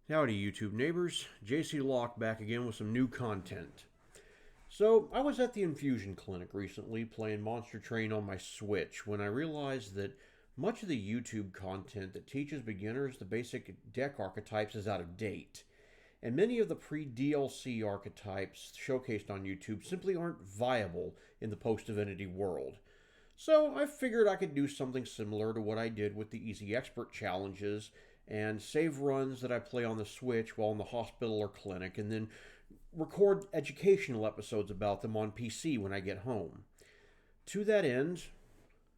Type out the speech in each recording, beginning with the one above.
Howdy YouTube neighbors, JC Locke back again with some new content. So, I was at the infusion clinic recently playing Monster Train on my Switch when I realized that much of the YouTube content that teaches beginners the basic deck archetypes is out of date. And many of the pre-DLC archetypes showcased on YouTube simply aren't viable in the post-Divinity world. So I figured I could do something similar to what I did with the Easy Expert challenges and save runs that I play on the Switch while in the hospital or clinic, and then record educational episodes about them on PC when I get home. To that end,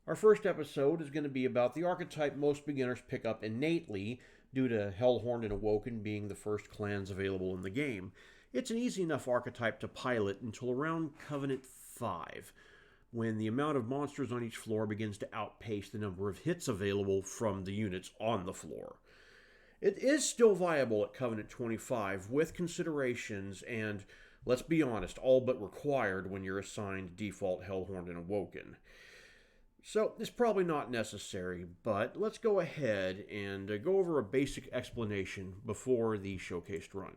our first episode is going to be about the archetype most beginners pick up innately due to Hellhorned and Awoken being the first clans available in the game. It's an easy enough archetype to pilot until around Covenant 5, when the amount of monsters on each floor begins to outpace the number of hits available from the units on the floor. It is still viable at Covenant 25 with considerations and, let's be honest, all but required when you're assigned default Hellhorned and Awoken. So it's probably not necessary, but let's go ahead and go over a basic explanation before the showcased run.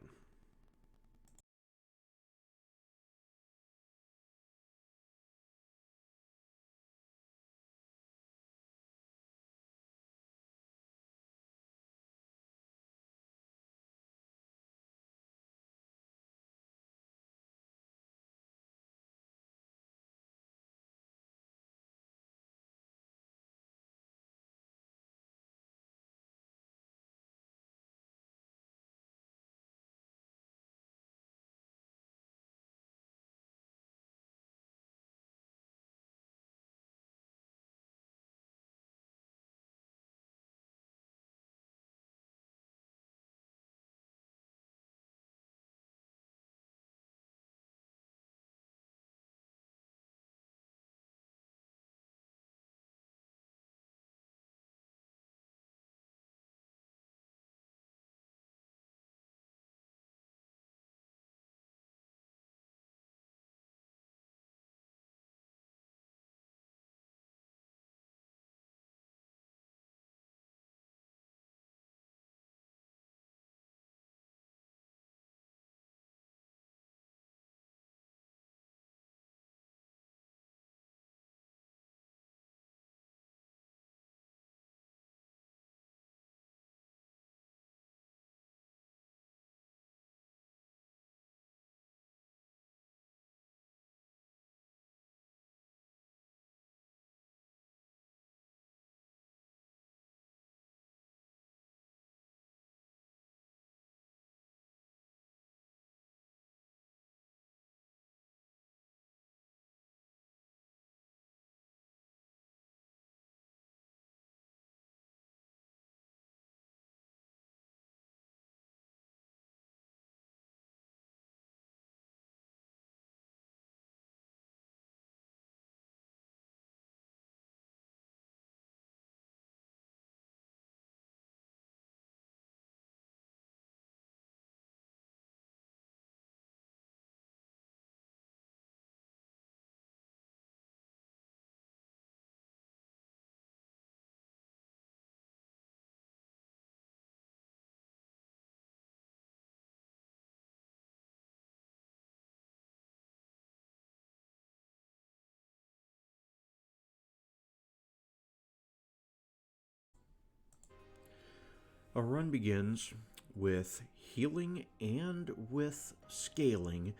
A run begins with healing and with scaling.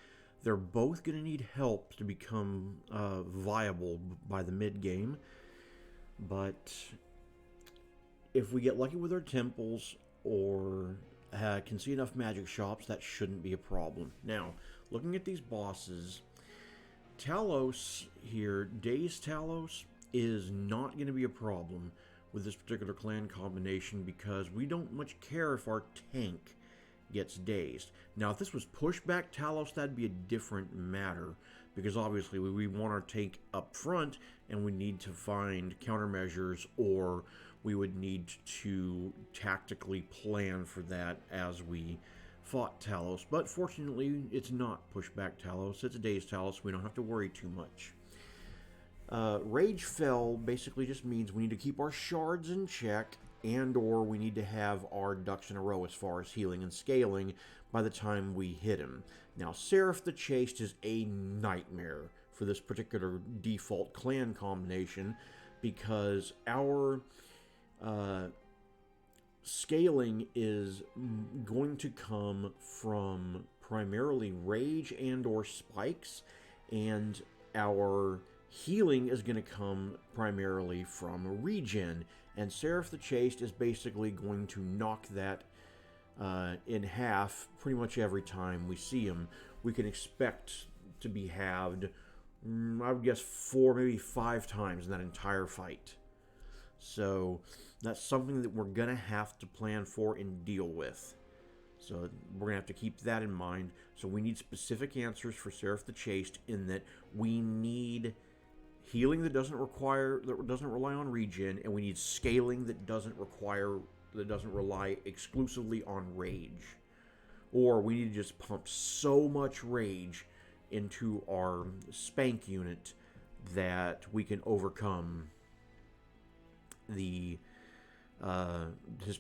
They're both going to need help to become viable by the mid game, but if we get lucky with our temples or can see enough magic shops, that shouldn't be a problem. Now, looking at these bosses, Talos here, Dazed Talos, is not going to be a problem with this particular clan combination because we don't much care if our tank gets dazed. Now, if this was pushback Talos, that'd be a different matter because obviously we want our tank up front and we need to find countermeasures, or we would need to tactically plan for that as we fought Talos. But fortunately, it's not pushback Talos, it's Dazed Talos. We don't have to worry too much. Rage Fell basically just means we need to keep our shards in check and or we need to have our ducks in a row as far as healing and scaling by the time we hit him. Now, Seraph the Chaste is a nightmare for this particular default clan combination because our scaling is going to come from primarily rage and or spikes, and our healing is going to come primarily from regen, and Seraph the Chaste is basically going to knock that in half pretty much every time we see him. We can expect to be halved, I would guess 4, maybe 5 times in that entire fight. So that's something that we're going to have to plan for and deal with. So we're going to have to keep that in mind. So we need specific answers for Seraph the Chaste in that we need healing that doesn't rely on regen, and we need scaling that doesn't rely exclusively on rage. Or we need to just pump so much rage into our Spank unit that we can overcome his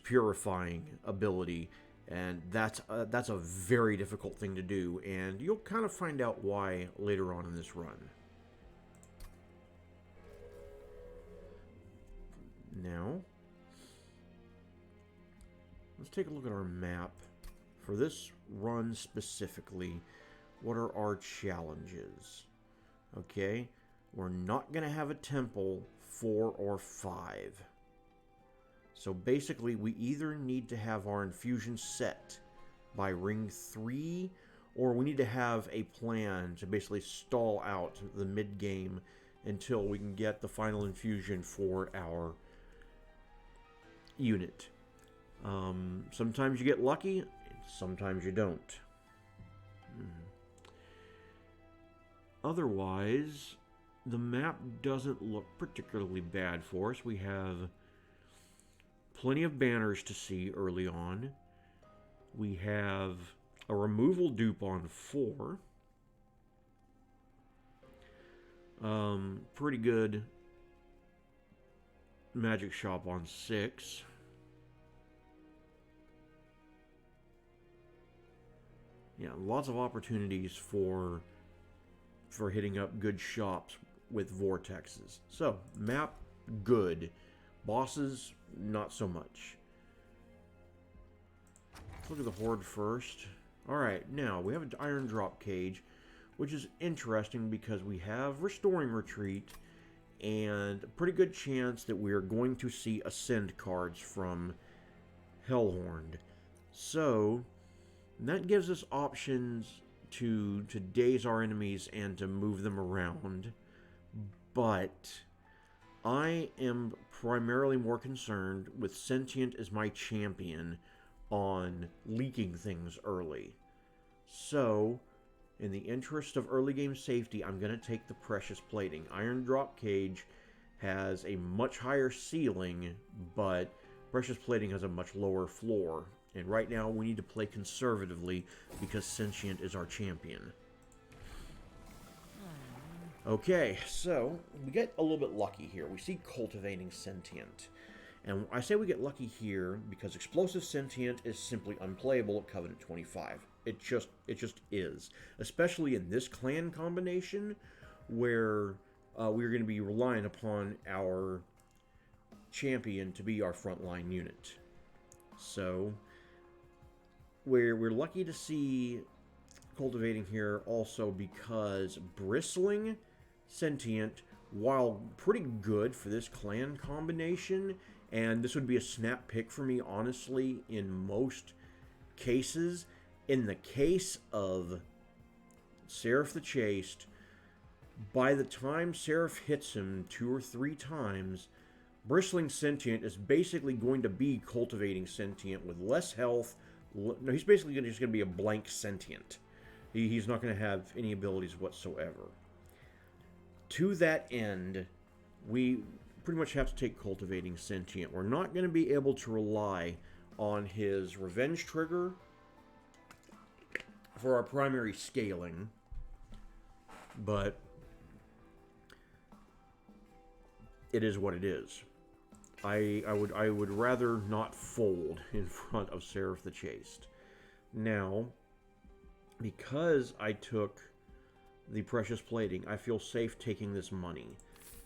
purifying ability, and that's a very difficult thing to do, and you'll kind of find out why later on in this run. Now, let's take a look at our map. For this run specifically, what are our challenges? Okay, we're not going to have a temple 4 or 5. So basically, we either need to have our infusion set by ring 3, or we need to have a plan to basically stall out the mid-game until we can get the final infusion for our unit. Sometimes you get lucky, sometimes you don't. Otherwise, the map doesn't look particularly bad for us. We have plenty of banners to see early on. We have a removal dupe on 4. Pretty good magic shop on 6. Yeah, lots of opportunities for hitting up good shops with vortexes. So, map, good. Bosses, not so much. Let's look at the Horde first. Alright, now, we have an Iron Drop Cage, which is interesting because we have Restoring Retreat, and a pretty good chance that we are going to see Ascend cards from Hellhorned. So, that gives us options to daze our enemies and to move them around, but I am primarily more concerned with Sentient as my champion on leaking things early. So, in the interest of early game safety, I'm going to take the Precious Plating. Iron Drop Cage has a much higher ceiling, but Precious Plating has a much lower floor. And right now, we need to play conservatively because Sentient is our champion. Okay, so we get a little bit lucky here. We see Cultivating Sentient. And I say we get lucky here because Explosive Sentient is simply unplayable at Covenant 25. It just is. Especially in this clan combination where we're going to be relying upon our champion to be our frontline unit. So we're lucky to see Cultivating here also because Bristling Sentient, while pretty good for this clan combination, and this would be a snap pick for me, honestly, in most cases, in the case of Seraph the Chaste, by the time Seraph hits him 2 or 3 times, Bristling Sentient is basically going to be Cultivating Sentient with less health. No, he's basically just going to be a blank Sentient. He's not going to have any abilities whatsoever. To that end, we pretty much have to take Cultivating Sentient. We're not going to be able to rely on his Revenge trigger for our primary scaling, but it is what it is. I would rather not fold in front of Seraph the Chaste. Now, because I took the precious plating, I feel safe taking this money.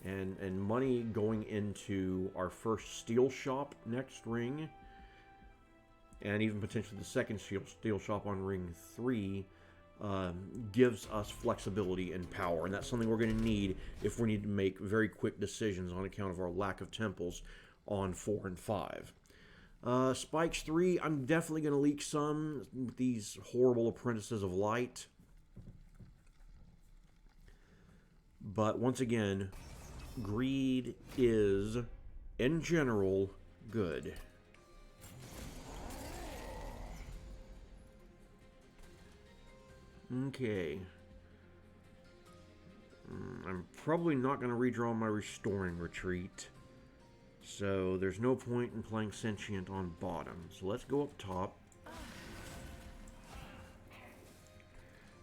And money going into our first steel shop next ring, and even potentially the second steel shop on ring 3, gives us flexibility and power. And that's something we're going to need if we need to make very quick decisions on account of our lack of temples on 4 and 5. Spikes 3, I'm definitely going to leak some with these horrible apprentices of light. But once again, greed is, in general, good. Okay. I'm probably not going to redraw my Restoring Retreat. So there's no point in playing Sentient on bottom. So let's go up top.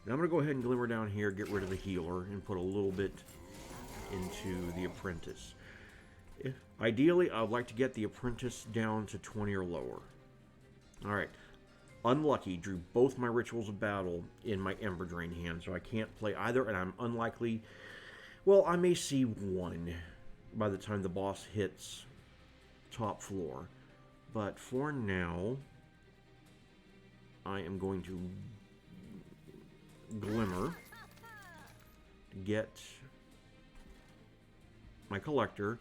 Now I'm going to go ahead and Glimmer down here, get rid of the healer, and put a little bit into the Apprentice. Ideally, I would like to get the Apprentice down to 20 or lower. Alright. Unlucky, drew both my Rituals of Battle in my Ember Drain hand, so I can't play either, and I'm unlikely... Well, I may see one by the time the boss hits top floor. But for now, I am going to Glimmer to get my Collector.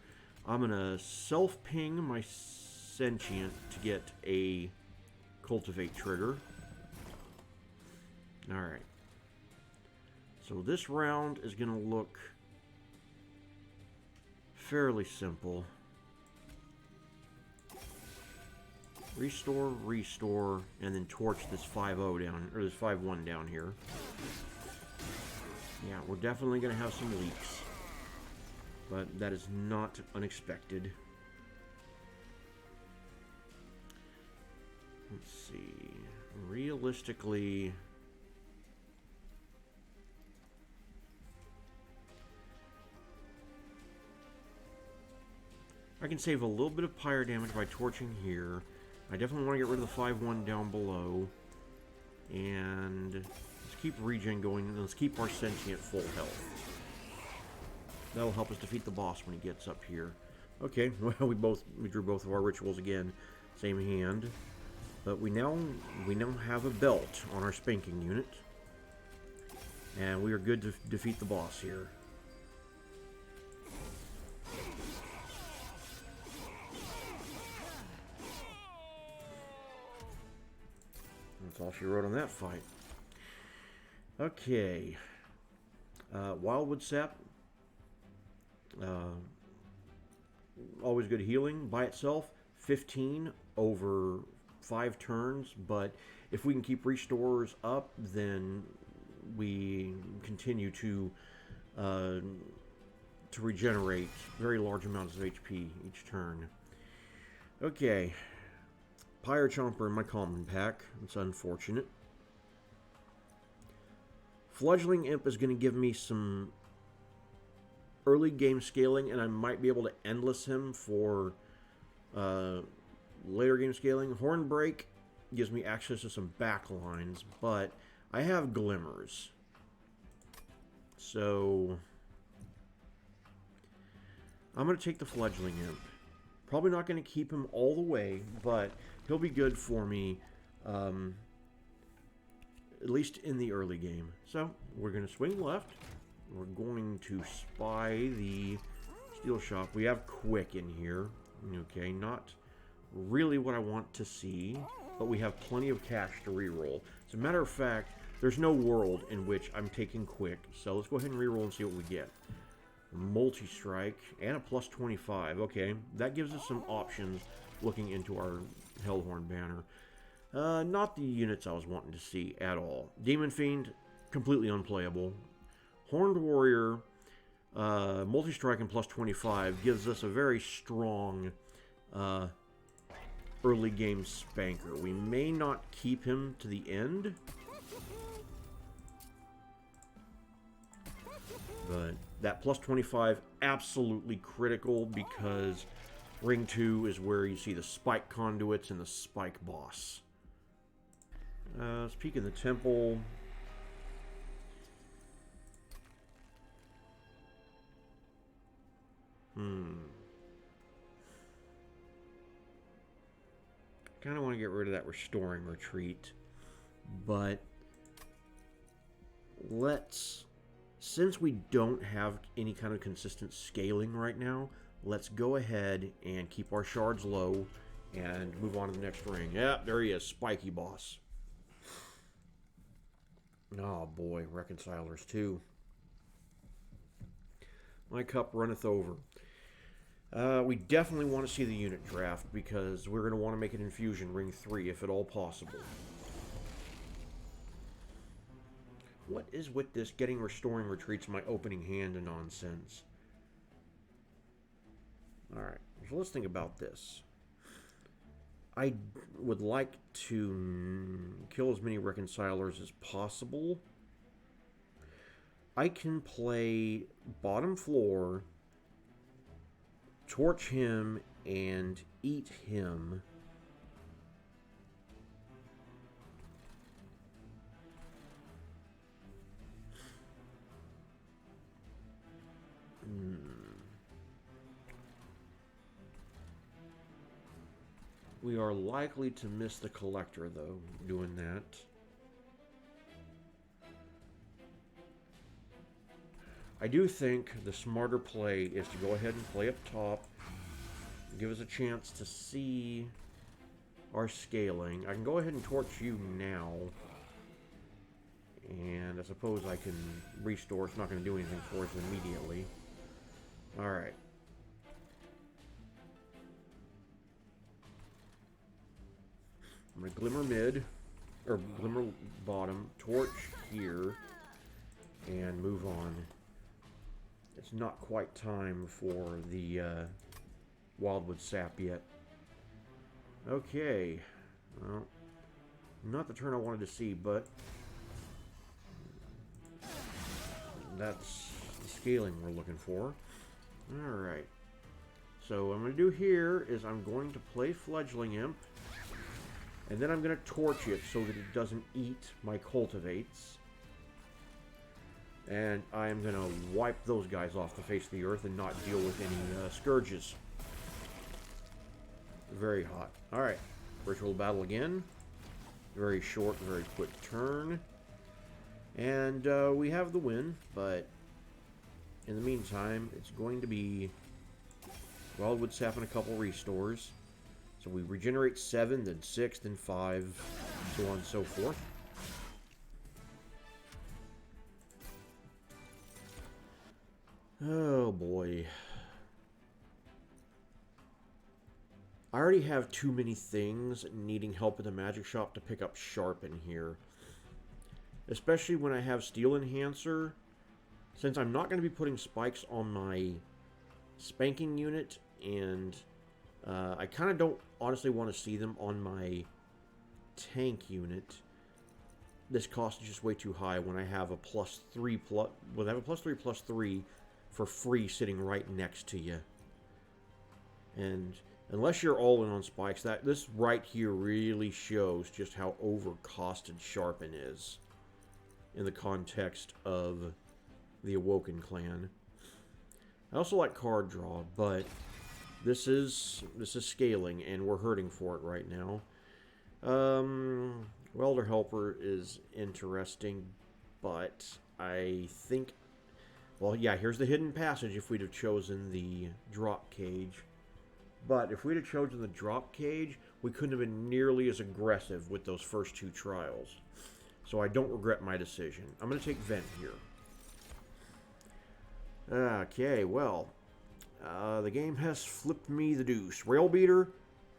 I'm going to self-ping my Sentient to get a Cultivate trigger. Alright. So this round is going to look fairly simple. Restore, restore, and then torch this 5-0 down, or this 5-1 down here. Yeah, we're definitely going to have some leaks. But that is not unexpected. Let's see. Realistically, I can save a little bit of pyre damage by torching here. I definitely want to get rid of the 5-1 down below. And let's keep regen going, and let's keep our Sentient full health. That'll help us defeat the boss when he gets up here. Okay, well, we drew both of our rituals again. Same hand. But we now have a belt on our Spanking unit. And we are good to defeat the boss here. That's all she wrote on that fight. Okay. Wildwood Sap. Always good healing by itself. 15 over 5 turns, but if we can keep restores up, then we continue to regenerate very large amounts of HP each turn. Okay. Pyre Chomper in my common pack. It's unfortunate. Fledgling Imp is going to give me some early game scaling, and I might be able to endless him for later game scaling. Hornbreak gives me access to some back lines, but I have Glimmers. So I'm going to take the Fledgling Imp. Probably not going to keep him all the way, but he'll be good for me, at least in the early game. So we're going to swing left. We're going to spy the steel shop. We have Quick in here. Okay, not really what I want to see, but we have plenty of cash to reroll. As a matter of fact, there's no world in which I'm taking Quick, so let's go ahead and reroll and see what we get. Multi-strike and a plus 25. Okay, that gives us some options looking into our Hellhorn banner. Not the units I was wanting to see at all. Demon Fiend, completely unplayable. Horned Warrior, multi-strike and plus 25 gives us a very strong early game spanker. We may not keep him to the end, but that plus 25 absolutely critical, because Ring 2 is where you see the spike conduits and the spike boss. Let's peek in the temple. Kind of want to get rid of that restoring retreat, but since we don't have any kind of consistent scaling right now, let's go ahead and keep our shards low and move on to the next ring. Yeah, there he is, spiky boss. Oh boy, reconcilers too. My cup runneth over. We definitely want to see the unit draft because we're going to want to make an infusion ring 3 if at all possible. What is with this getting restoring retreats in my opening hand and nonsense? Alright, so let's think about this. I would like to kill as many reconcilers as possible. I can play bottom floor, torch him, and eat him. We are likely to miss the collector, though, doing that. I do think the smarter play is to go ahead and play up top. Give us a chance to see our scaling. I can go ahead and torch you now. And I suppose I can restore. It's not going to do anything for us immediately. Alright. I'm going to glimmer mid, or glimmer bottom, torch here, and move on. It's not quite time for the Wildwood Sap yet. Okay. Well, not the turn I wanted to see, but that's the scaling we're looking for. Alright. So what I'm going to do here is I'm going to play Fledgling Imp. And then I'm going to torch it so that it doesn't eat my cultivates. And I'm going to wipe those guys off the face of the earth and not deal with any scourges. Very hot. Alright. Ritual battle again. Very short, very quick turn. And we have the win, but in the meantime, it's going to be Wildwood Sap and a couple restores. So we regenerate 7, then 6, then 5, so on and so forth. Oh boy. I already have too many things needing help at the magic shop to pick up Sharpen here. Especially when I have Steel Enhancer. Since I'm not going to be putting spikes on my Spanking unit, and I kind of don't honestly want to see them on my tank unit. This cost is just way too high when I have a +3 when I have a +3/+3 for free sitting right next to you. And unless you're all in on spikes, this right here really shows just how overcosted Sharpen is in the context of the Awoken clan. I also like card draw, but this is scaling, and we're hurting for it right now. Welder Helper is interesting, but I think, well, yeah, here's the hidden passage if we'd have chosen the drop cage. But if we'd have chosen the drop cage, we couldn't have been nearly as aggressive with those first 2 trials. So I don't regret my decision. I'm going to take Vent here. Okay, well, the game has flipped me the deuce. Railbeater,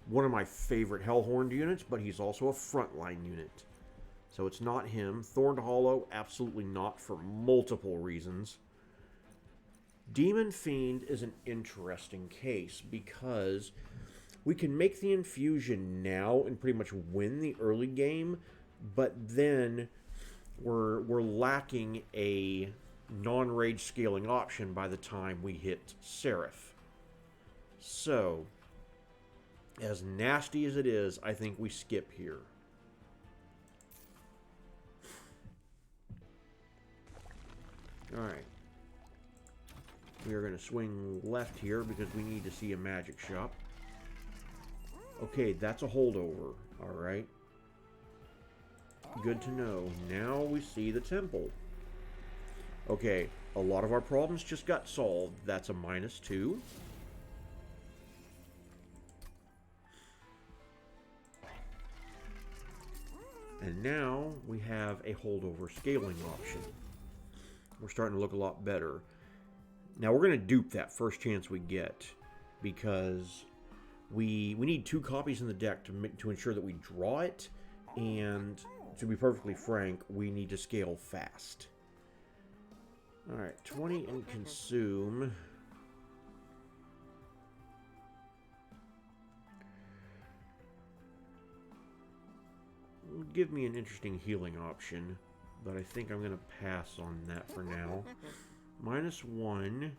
one of my favorite Hellhorned units, but he's also a frontline unit. So it's not him. Thorned Hollow, absolutely not, for multiple reasons. Demon Fiend is an interesting case because we can make the infusion now and pretty much win the early game, but then we're lacking a non-rage scaling option by the time we hit Seraph. So As nasty as it is, I think we skip here. Alright. We are going to swing left here because we need to see a magic shop. Okay, that's a holdover. Alright. Good to know. Now we see the temple. Okay, a lot of our problems just got solved. That's a -2. And now we have a holdover scaling option. We're starting to look a lot better. Now we're going to dupe that first chance we get, because we need 2 copies in the deck to ensure that we draw it, and to be perfectly frank, we need to scale fast. Alright, 20 and consume. Give me an interesting healing option, but I think I'm going to pass on that for now. -1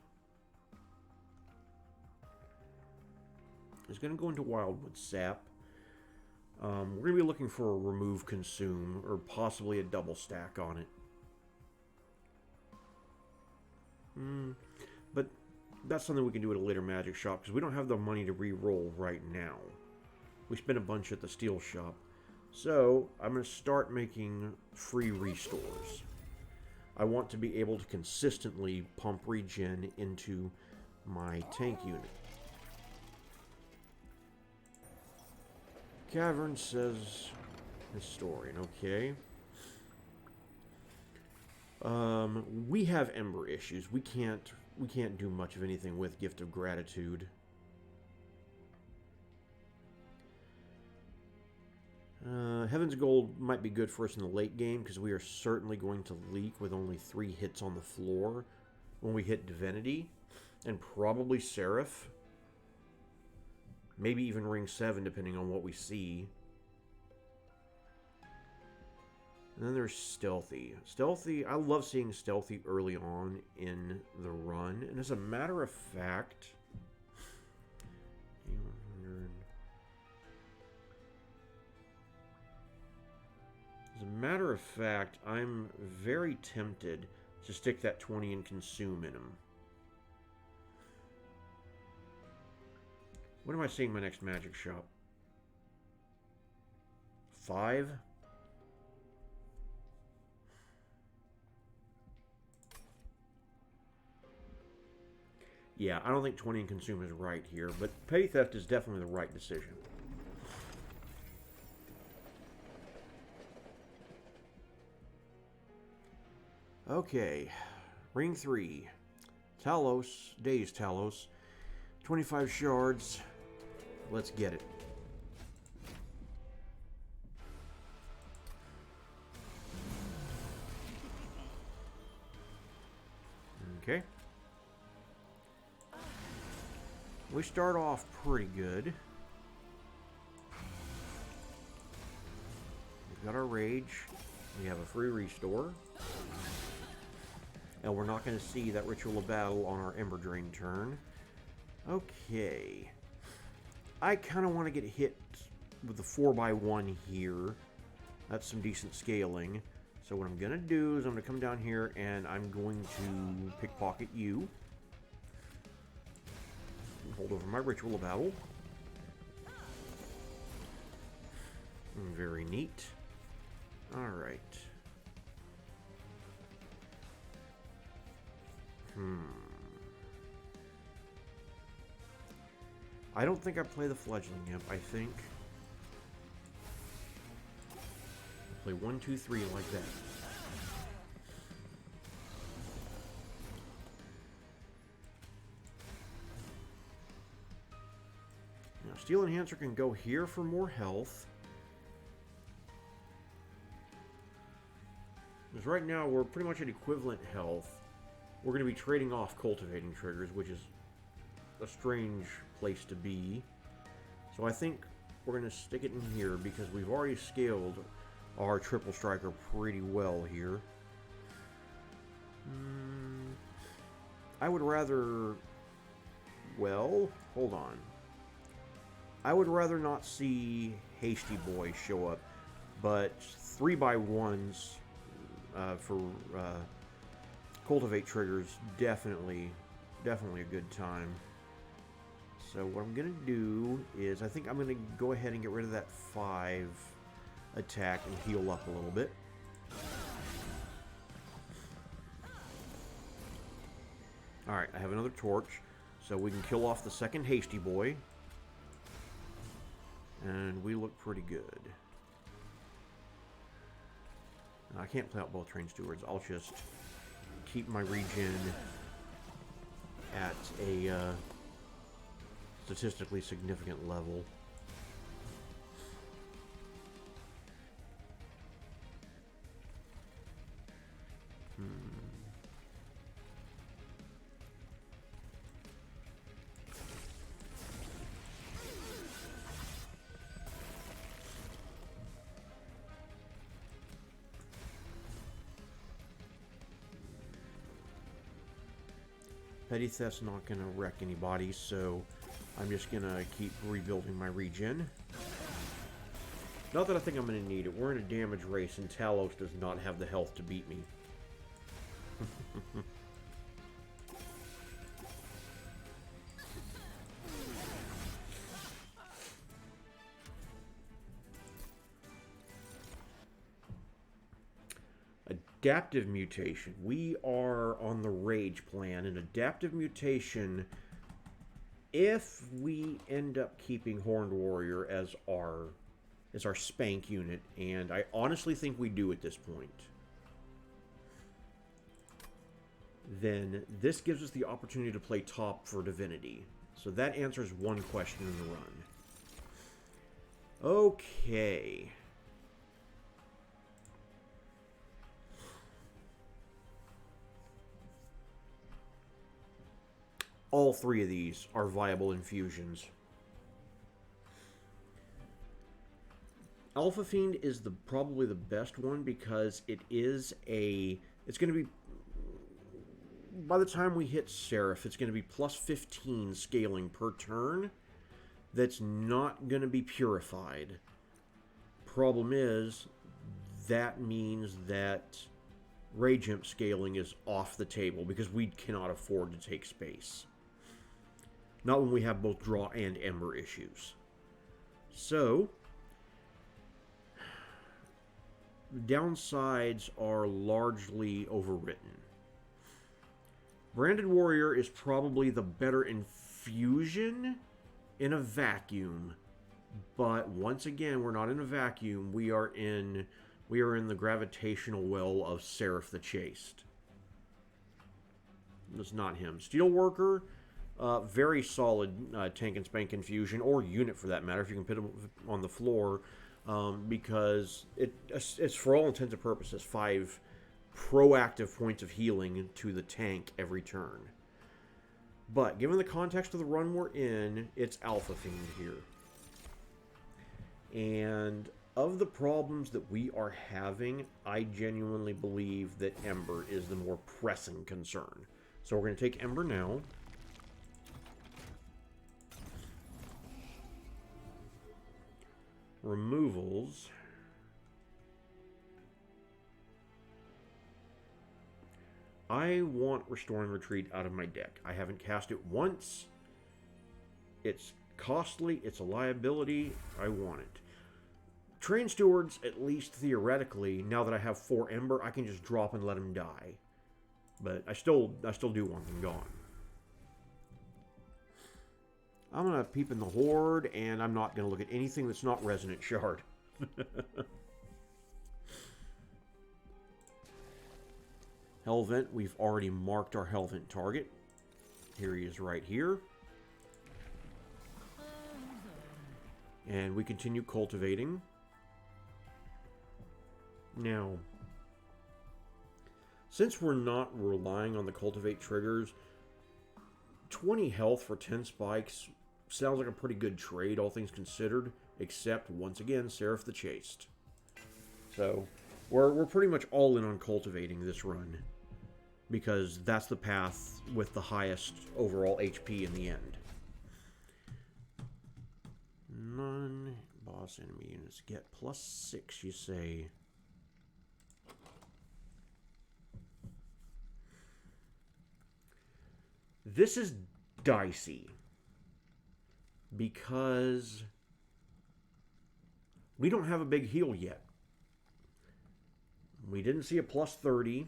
is going to go into Wildwood Sap. We're going to be looking for a remove consume, or possibly a double stack on it. But that's something we can do at a later magic shop, because we don't have the money to re-roll right now. We spent a bunch at the steel shop. So, I'm going to start making free restores. I want to be able to consistently pump regen into my tank unit. Cavern says historian, okay. We have ember issues. We can't do much of anything with Gift of Gratitude. Heaven's Gold might be good for us in the late game, because we are certainly going to leak with only 3 hits on the floor when we hit Divinity, and probably Seraph. Maybe even Ring 7, depending on what we see. And then there's Stealthy. Stealthy, I love seeing Stealthy early on in the run, and as a matter of fact... As a matter of fact, I'm very tempted to stick that 20 and consume in him. What am I seeing my next magic shop? 5? Yeah, I don't think 20 and consume is right here, but Petty Theft is definitely the right decision. Okay, Ring 3, Talos, Days Talos, 25 shards, let's get it. Okay. We start off pretty good. We've got our Rage, we have a free restore. And we're not going to see that Ritual of Battle on our Ember Drain turn. Okay. I kind of want to get hit with the 4x1 here. That's some decent scaling. So what I'm going to do is I'm going to come down here and I'm going to pickpocket you. Hold over my Ritual of Battle. Very neat. Alright. I don't think I play the Fledgling Imp. I think I play 1, 2, 3 like that. Now, Steel Enhancer can go here for more health. Because right now we're pretty much at equivalent health. We're going to be trading off cultivating triggers, which is a strange place to be. So I think we're going to stick it in here because we've already scaled our triple striker pretty well here. I would rather... Well, hold on. I would rather not see Hasty Boy show up, but 3x1s for cultivate triggers, definitely a good time. So what I'm going to do is, I think I'm going to go ahead and get rid of that 5 attack and heal up a little bit. Alright, I have another torch, so we can kill off the second Hasty Boy. And we look pretty good. Now, I can't play out both Train Stewards. I'll just keep my regen at a statistically significant level. Petty Theft's not going to wreck anybody, so I'm just going to keep rebuilding my regen. Not that I think I'm going to need it. We're in a damage race, and Talos does not have the health to beat me. Adaptive mutation. We are on the rage plan. An adaptive mutation, if we end up keeping Horned Warrior as our Spank unit, and I honestly think we do at this point, then this gives us the opportunity to play top for Divinity. So that answers one question in the run. Okay. All 3 of these are viable infusions. Alpha Fiend is probably the best one because it's going to be, by the time we hit Seraph, it's going to be plus 15 scaling per turn. That's not going to be purified. Problem is, that means that Rage Imp scaling is off the table because we cannot afford to take space. Not when we have both draw and ember issues. So, downsides are largely overwritten. Branded Warrior is probably the better infusion in a vacuum. But once again, we're not in a vacuum. We are in the gravitational well of Seraph the Chaste. That's not him. Steelworker, very solid tank and spank infusion, or unit for that matter, if you can put him on the floor, because it's for all intents and purposes 5 proactive points of healing to the tank every turn. But given the context of the run we're in, it's Alpha Fiend here. And of the problems that we are having, I genuinely believe that Ember is the more pressing concern. So we're going to take Ember now. Removals. I want Restoring Retreat out of my deck. I haven't cast it once. It's costly. It's a liability. I want it. Train Stewards, at least theoretically, now that I have 4 Ember, I can just drop and let them die. But I still do want them gone. I'm going to peep in the Horde, and I'm not going to look at anything that's not Resonant Shard. Hellvent, we've already marked our Hellvent target. Here he is right here. And we continue cultivating. Now, since we're not relying on the cultivate triggers, 20 health for 10 spikes sounds like a pretty good trade, all things considered, except, once again, Seraph the Chaste. So, we're pretty much all in on cultivating this run, because that's the path with the highest overall HP in the end. Non-boss enemy units get +6, you say. This is dicey. Because we don't have a big heal yet. We didn't see a +30.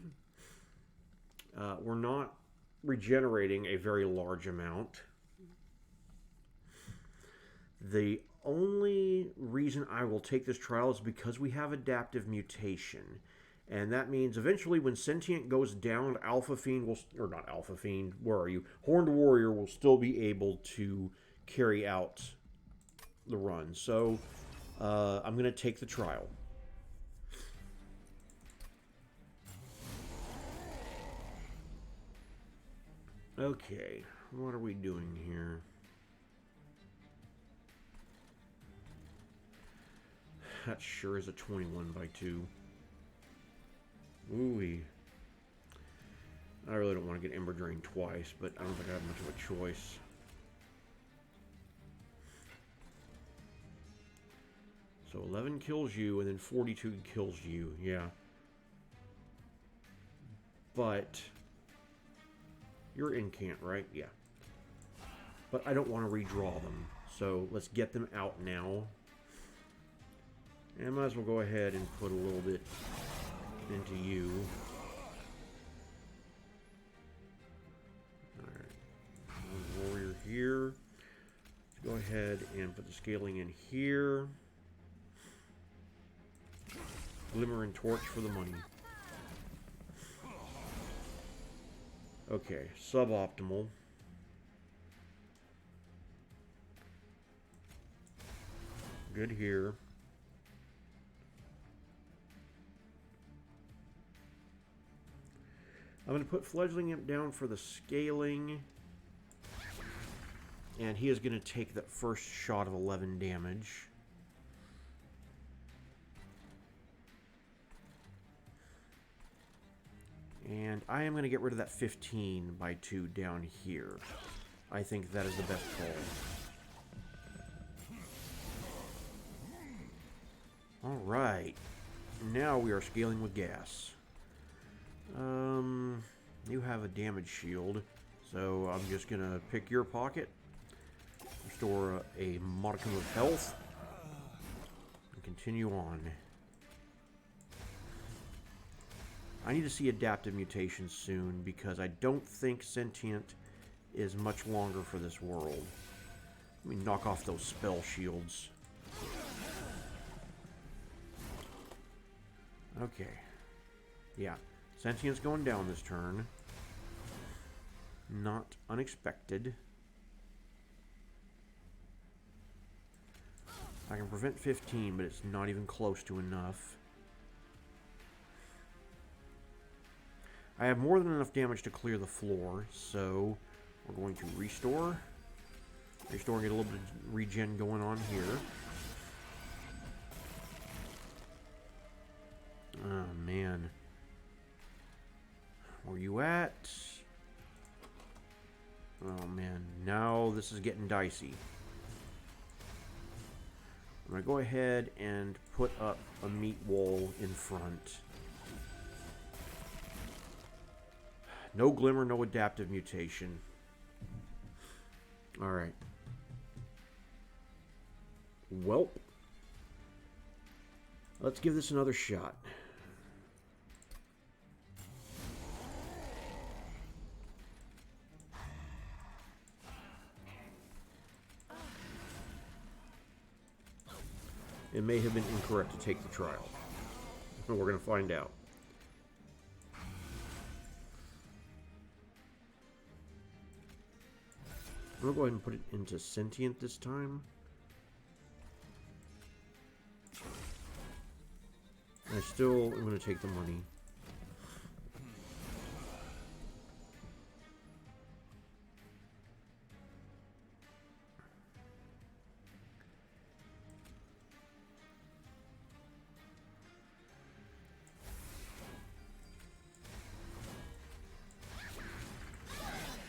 We're not regenerating a very large amount. The only reason I will take this trial is because we have adaptive mutation. And that means eventually when Sentient goes down, Alpha Fiend will... Or not Alpha Fiend, where are you? Horned Warrior will still be able to carry out the run. So, I'm going to take the trial. Okay, what are we doing here? That sure is a 21/2. Ooh-wee. I really don't want to get Ember Drain twice, but I don't think I have much of a choice. So 11 kills you, and then 42 kills you. Yeah. But you're incant, right? Yeah. But I don't want to redraw them. So let's get them out now. And I might as well go ahead and put a little bit into you. Alright. Warrior here. Let's go ahead and put the scaling in here. Glimmer and Torch for the money. Okay, suboptimal. Good here. I'm going to put Fledgling Imp down for the scaling. And he is going to take that first shot of 11 damage. And I am going to get rid of that 15/2 down here. I think that is the best call. Alright. Now we are scaling with gas. You have a damage shield. So I'm just going to pick your pocket. Restore a modicum of health. And continue on. I need to see adaptive mutations soon because I don't think Sentient is much longer for this world. Let me knock off those spell shields. Okay. Yeah. Sentient's going down this turn. Not unexpected. I can prevent 15, but it's not even close to enough. I have more than enough damage to clear the floor, so we're going to restore. Restoring, get a little bit of regen going on here. Oh, man. Where you at? Oh, man. Now this is getting dicey. I'm going to go ahead and put up a meat wall in front. No glimmer, no adaptive mutation. Alright. Welp. Let's give this another shot. It may have been incorrect to take the trial. We're going to find out. I'm going to go ahead and put it into Sentient this time. I still am going to take the money.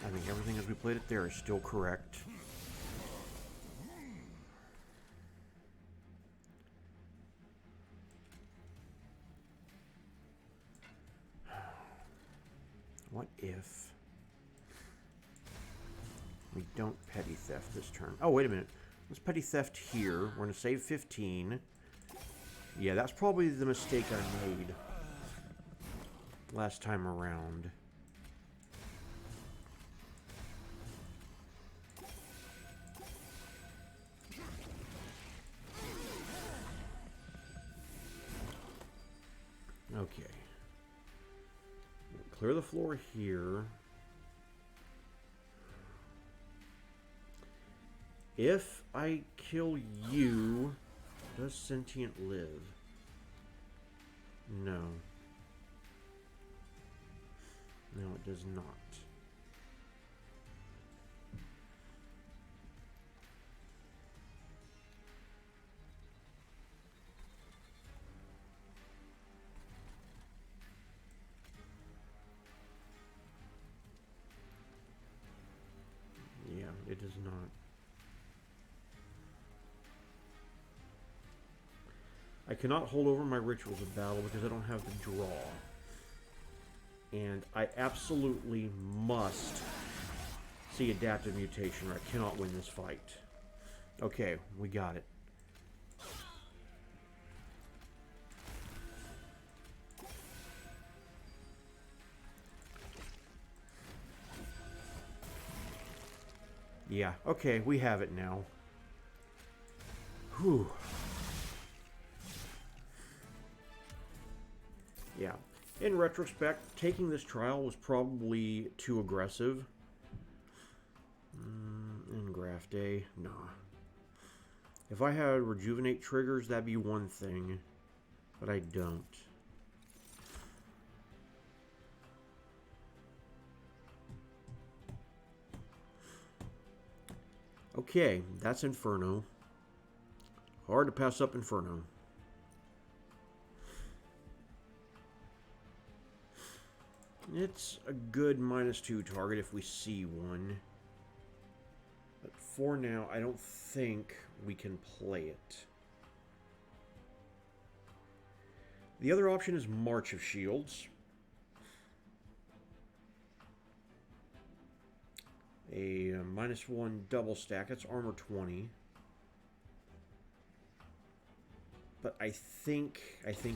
I think everything as we played it there is still correct. What if we don't petty theft this turn? Oh, wait a minute. Let's petty theft here. We're going to save 15. Yeah, that's probably the mistake I made last time around. Okay. Clear the floor here. If I kill you, does sentient live? No. No, it does not. Yeah, it does not. I cannot hold over my rituals of battle because I don't have the draw. And I absolutely must see adaptive mutation or I cannot win this fight. Okay, we got it. Yeah, okay, we have it now. Whew. Yeah. In retrospect, taking this trial was probably too aggressive. Engraft day, nah. If I had rejuvenate triggers, that'd be one thing, but I don't. Okay, that's Inferno. Hard to pass up Inferno. It's a good -2 target if we see one. But for now, I don't think we can play it. The other option is March of Shields. A -1 double stack. That's armor 20. But I think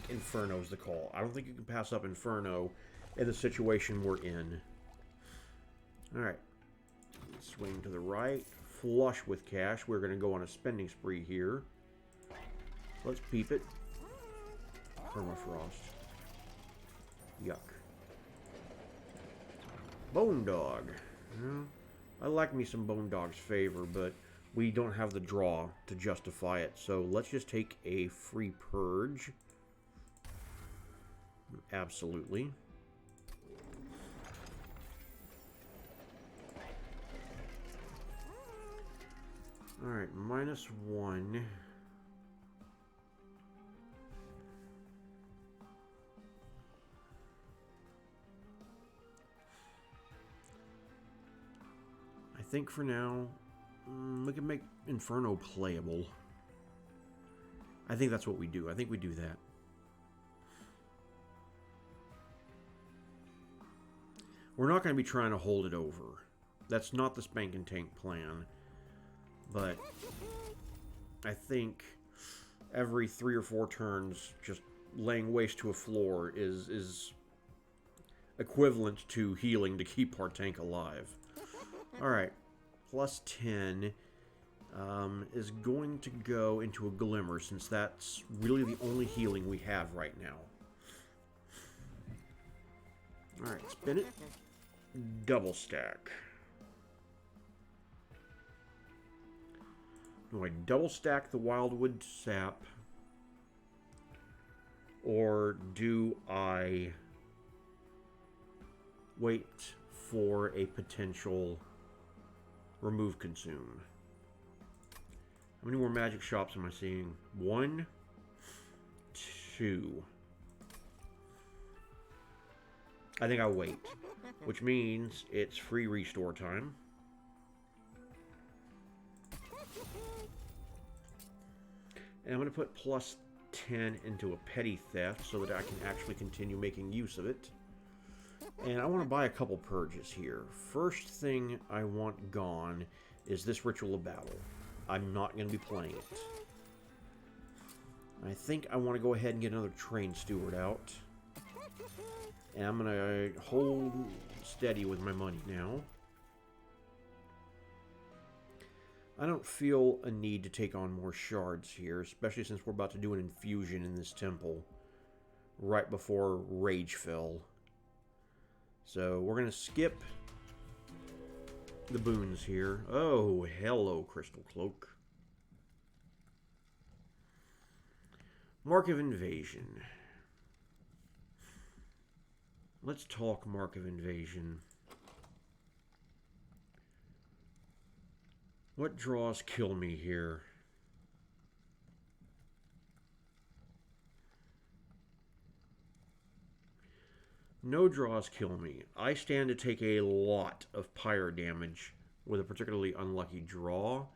Inferno's the call. I don't think you can pass up Inferno in the situation we're in. Alright. Swing to the right. Flush with cash. We're going to go on a spending spree here. Let's peep it. Permafrost. Yuck. Bone Dog. I like me some Bone Dog's favor, but we don't have the draw to justify it. So let's just take a free purge. Absolutely. Alright, -1. I think for now, we can make Inferno playable. I think that's what we do. I think we do that. We're not going to be trying to hold it over. That's not the Spank and Tank plan. But I think every 3 or 4 turns, just laying waste to a floor is equivalent to healing to keep our tank alive. Alright, +10 is going to go into a Glimmer, since that's really the only healing we have right now. Alright, spin it. Double stack. Do I double stack the Wildwood Sap? Or do I wait for a potential remove consume? How many more magic shops am I seeing? 1, 2. I think I'll wait, which means it's free restore time. And I'm going to put +10 into a petty theft so that I can actually continue making use of it. And I want to buy a couple purges here. First thing I want gone is this Ritual of Battle. I'm not going to be playing it. I think I want to go ahead and get another Train Steward out. And I'm going to hold steady with my money now. I don't feel a need to take on more shards here, especially since we're about to do an infusion in this temple right before Rage fell. So we're going to skip the boons here. Oh, hello, Crystal Cloak. Mark of Invasion. Let's talk Mark of Invasion. What draws kill me here? No draws kill me. I stand to take a lot of pyre damage with a particularly unlucky draw,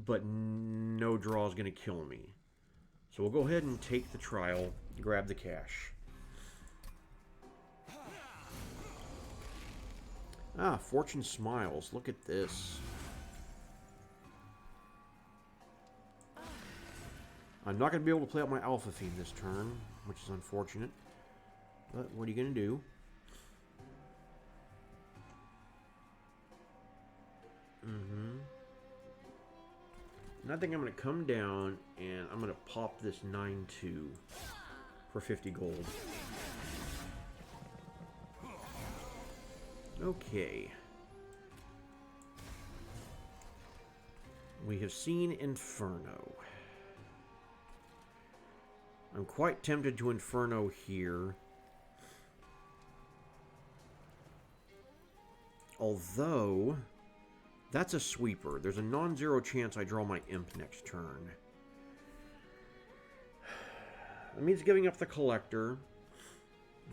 but no draw is going to kill me. So we'll go ahead and take the trial, grab the cash. Ah, Fortune Smiles. Look at this. I'm not going to be able to play out my Alpha Fiend this turn, which is unfortunate. But what are you going to do? And I think I'm going to come down and I'm going to pop this 9-2 for 50 gold. Okay. We have seen Inferno. I'm quite tempted to Inferno here. Although, that's a sweeper. There's a non-zero chance I draw my Imp next turn. That means giving up the Collector.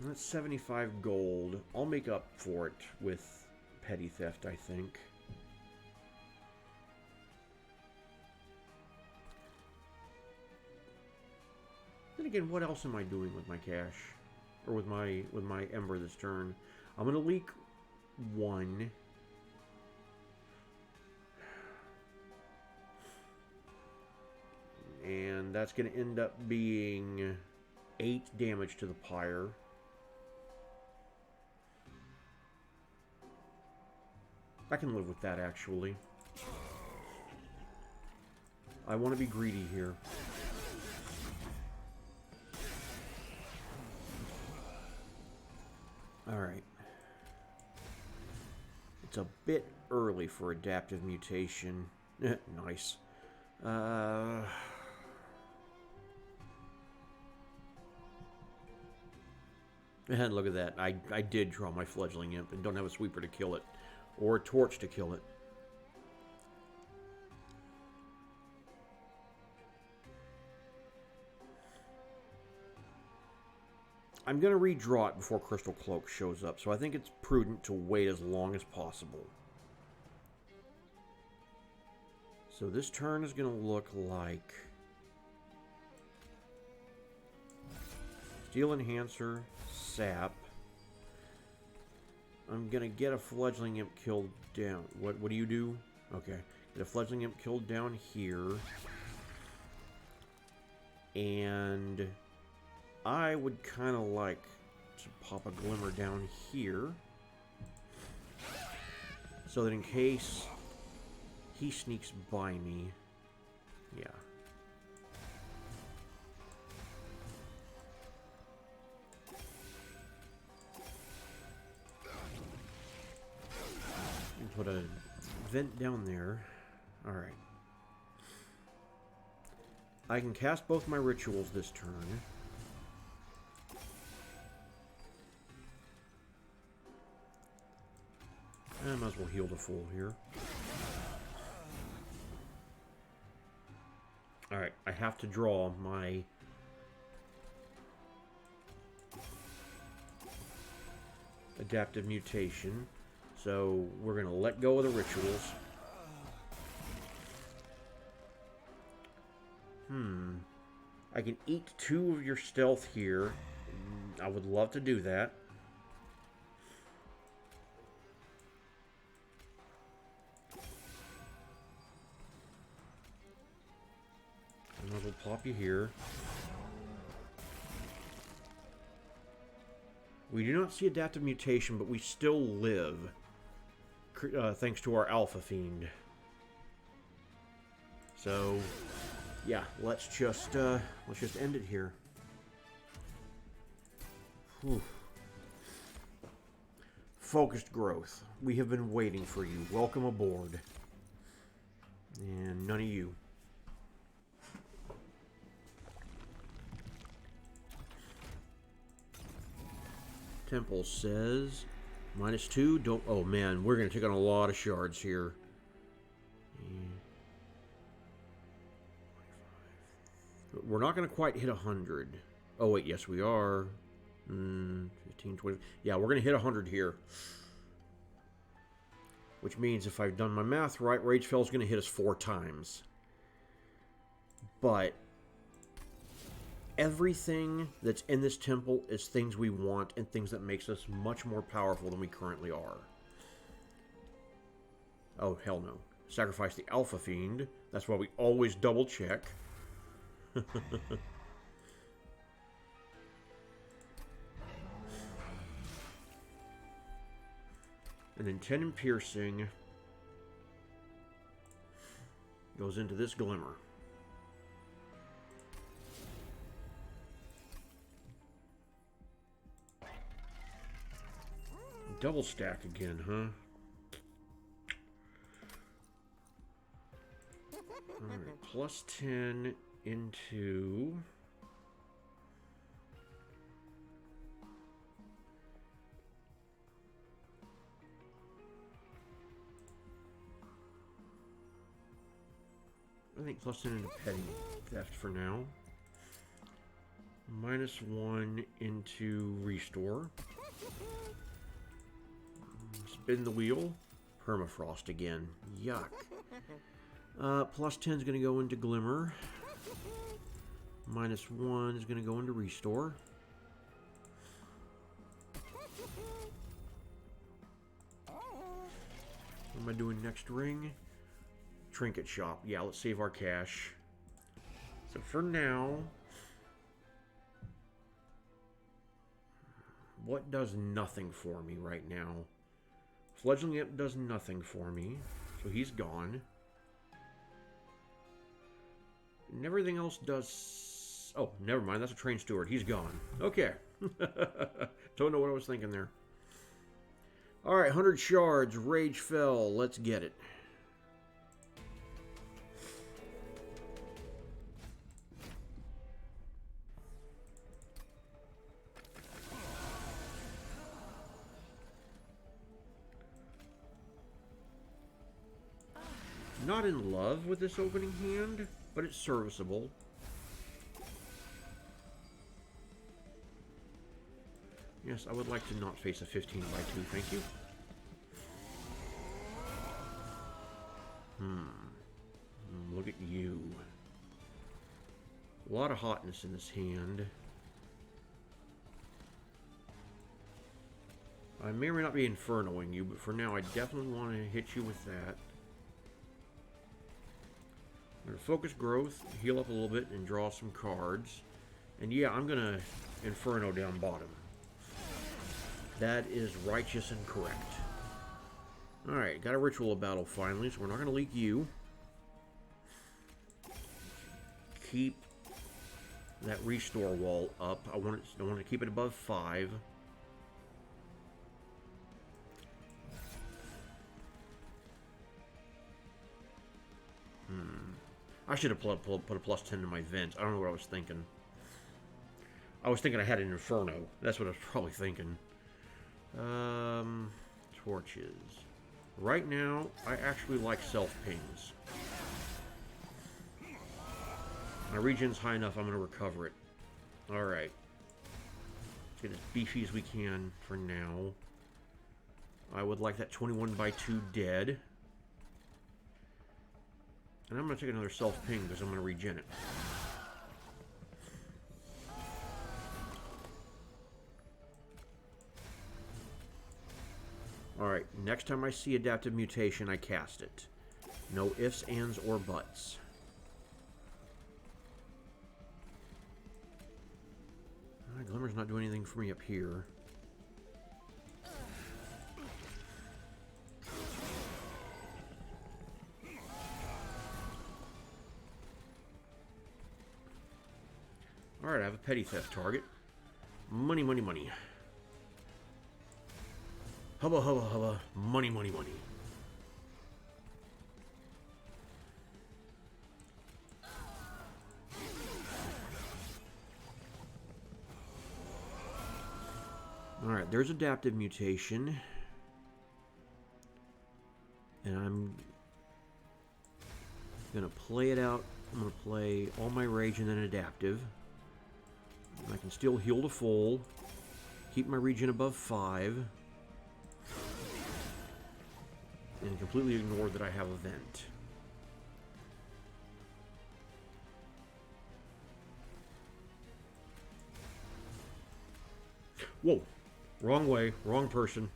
That's 75 gold. I'll make up for it with Petty Theft, I think. Then again, what else am I doing with my cash? Or with my Ember this turn? I'm going to leak one. And that's going to end up being 8 damage to the pyre. I can live with that, actually. I want to be greedy here. Alright. It's a bit early for adaptive mutation. Nice. And look at that. I did draw my Fledgling Imp and don't have a sweeper to kill it. Or a torch to kill it. I'm going to redraw it before Crystal Cloak shows up, so I think it's prudent to wait as long as possible. So this turn is going to look like Steel Enhancer, Sap. I'm going to get a Fledgling Imp killed down. What do you do? Okay. Get a Fledgling Imp killed down here. And I would kind of like to pop a Glimmer down here. So that in case he sneaks by me. Yeah. Put a vent down there. Alright. I can cast both my rituals this turn. I might as well heal the full here. Alright, I have to draw my adaptive mutation. So we're going to let go of the rituals. I can eat 2 of your stealth here. I would love to do that. Might as well pop you here. We do not see adaptive mutation, but we still live. Thanks to our Alpha Fiend. So, yeah, let's just end it here. Whew. Focused growth. We have been waiting for you. Welcome aboard. And none of you. Temple says -2. Don't. Oh man, we're gonna take on a lot of shards here. We're not gonna quite hit 100. Oh wait, yes we are. 15, 20. Yeah, we're gonna hit 100 here. Which means if I've done my math right, Ragefell's gonna hit us 4 times. But everything that's in this temple is things we want and things that makes us much more powerful than we currently are. Oh, hell no. Sacrifice the Alpha Fiend. That's why we always double check. And then 10 in piercing goes into this glimmer. Double stack again, huh? Alright, plus 10 into... I think plus 10 into petty theft for now. -1 into restore. Spin the wheel. Permafrost again. Yuck. Plus 10 is going to go into Glimmer. -1 is going to go into Restore. What am I doing next ring? Trinket Shop. Yeah, let's save our cash. So for now... what does nothing for me right now? Fledgling Imp does nothing for me, so he's gone. And everything else does... oh, never mind, that's a Train Steward. He's gone. Okay. Don't know what I was thinking there. Alright, 100 shards, Rage Fell. Let's get it. Not in love with this opening hand, but it's serviceable. Yes, I would like to not face a 15 by 2, thank you. Look at you. A lot of hotness in this hand. I may or may not be infernoing you, but for now I definitely want to hit you with that. I'm going to focus growth, heal up a little bit, and draw some cards. And yeah, I'm going to Inferno down bottom. That is righteous and correct. Alright, got a Ritual of Battle finally, so we're not going to leak you. Keep that Restore wall up. I want to keep it above 5. I should have put a plus 10 to my vent. I don't know what I was thinking. I was thinking I had an Inferno. That's what I was probably thinking. Torches. Right now, I actually like self-pings. My regen's high enough, I'm going to recover it. Alright. Let's get as beefy as we can for now. I would like that 21 by 2 dead. And I'm going to take another self-ping because I'm going to regen it. Alright, next time I see Adaptive Mutation, I cast it. No ifs, ands, or buts. Glimmer's not doing anything for me up here. Alright, I have a petty theft target. Money, money, money. Hubba, hubba, hubba. Money, money, money. Alright, there's adaptive mutation. And I'm going to play it out. I'm going to play all my rage and then adaptive. And I can still heal to full. Keep my regen above 5. And completely ignore that I have a vent. Whoa. Wrong way. Wrong person.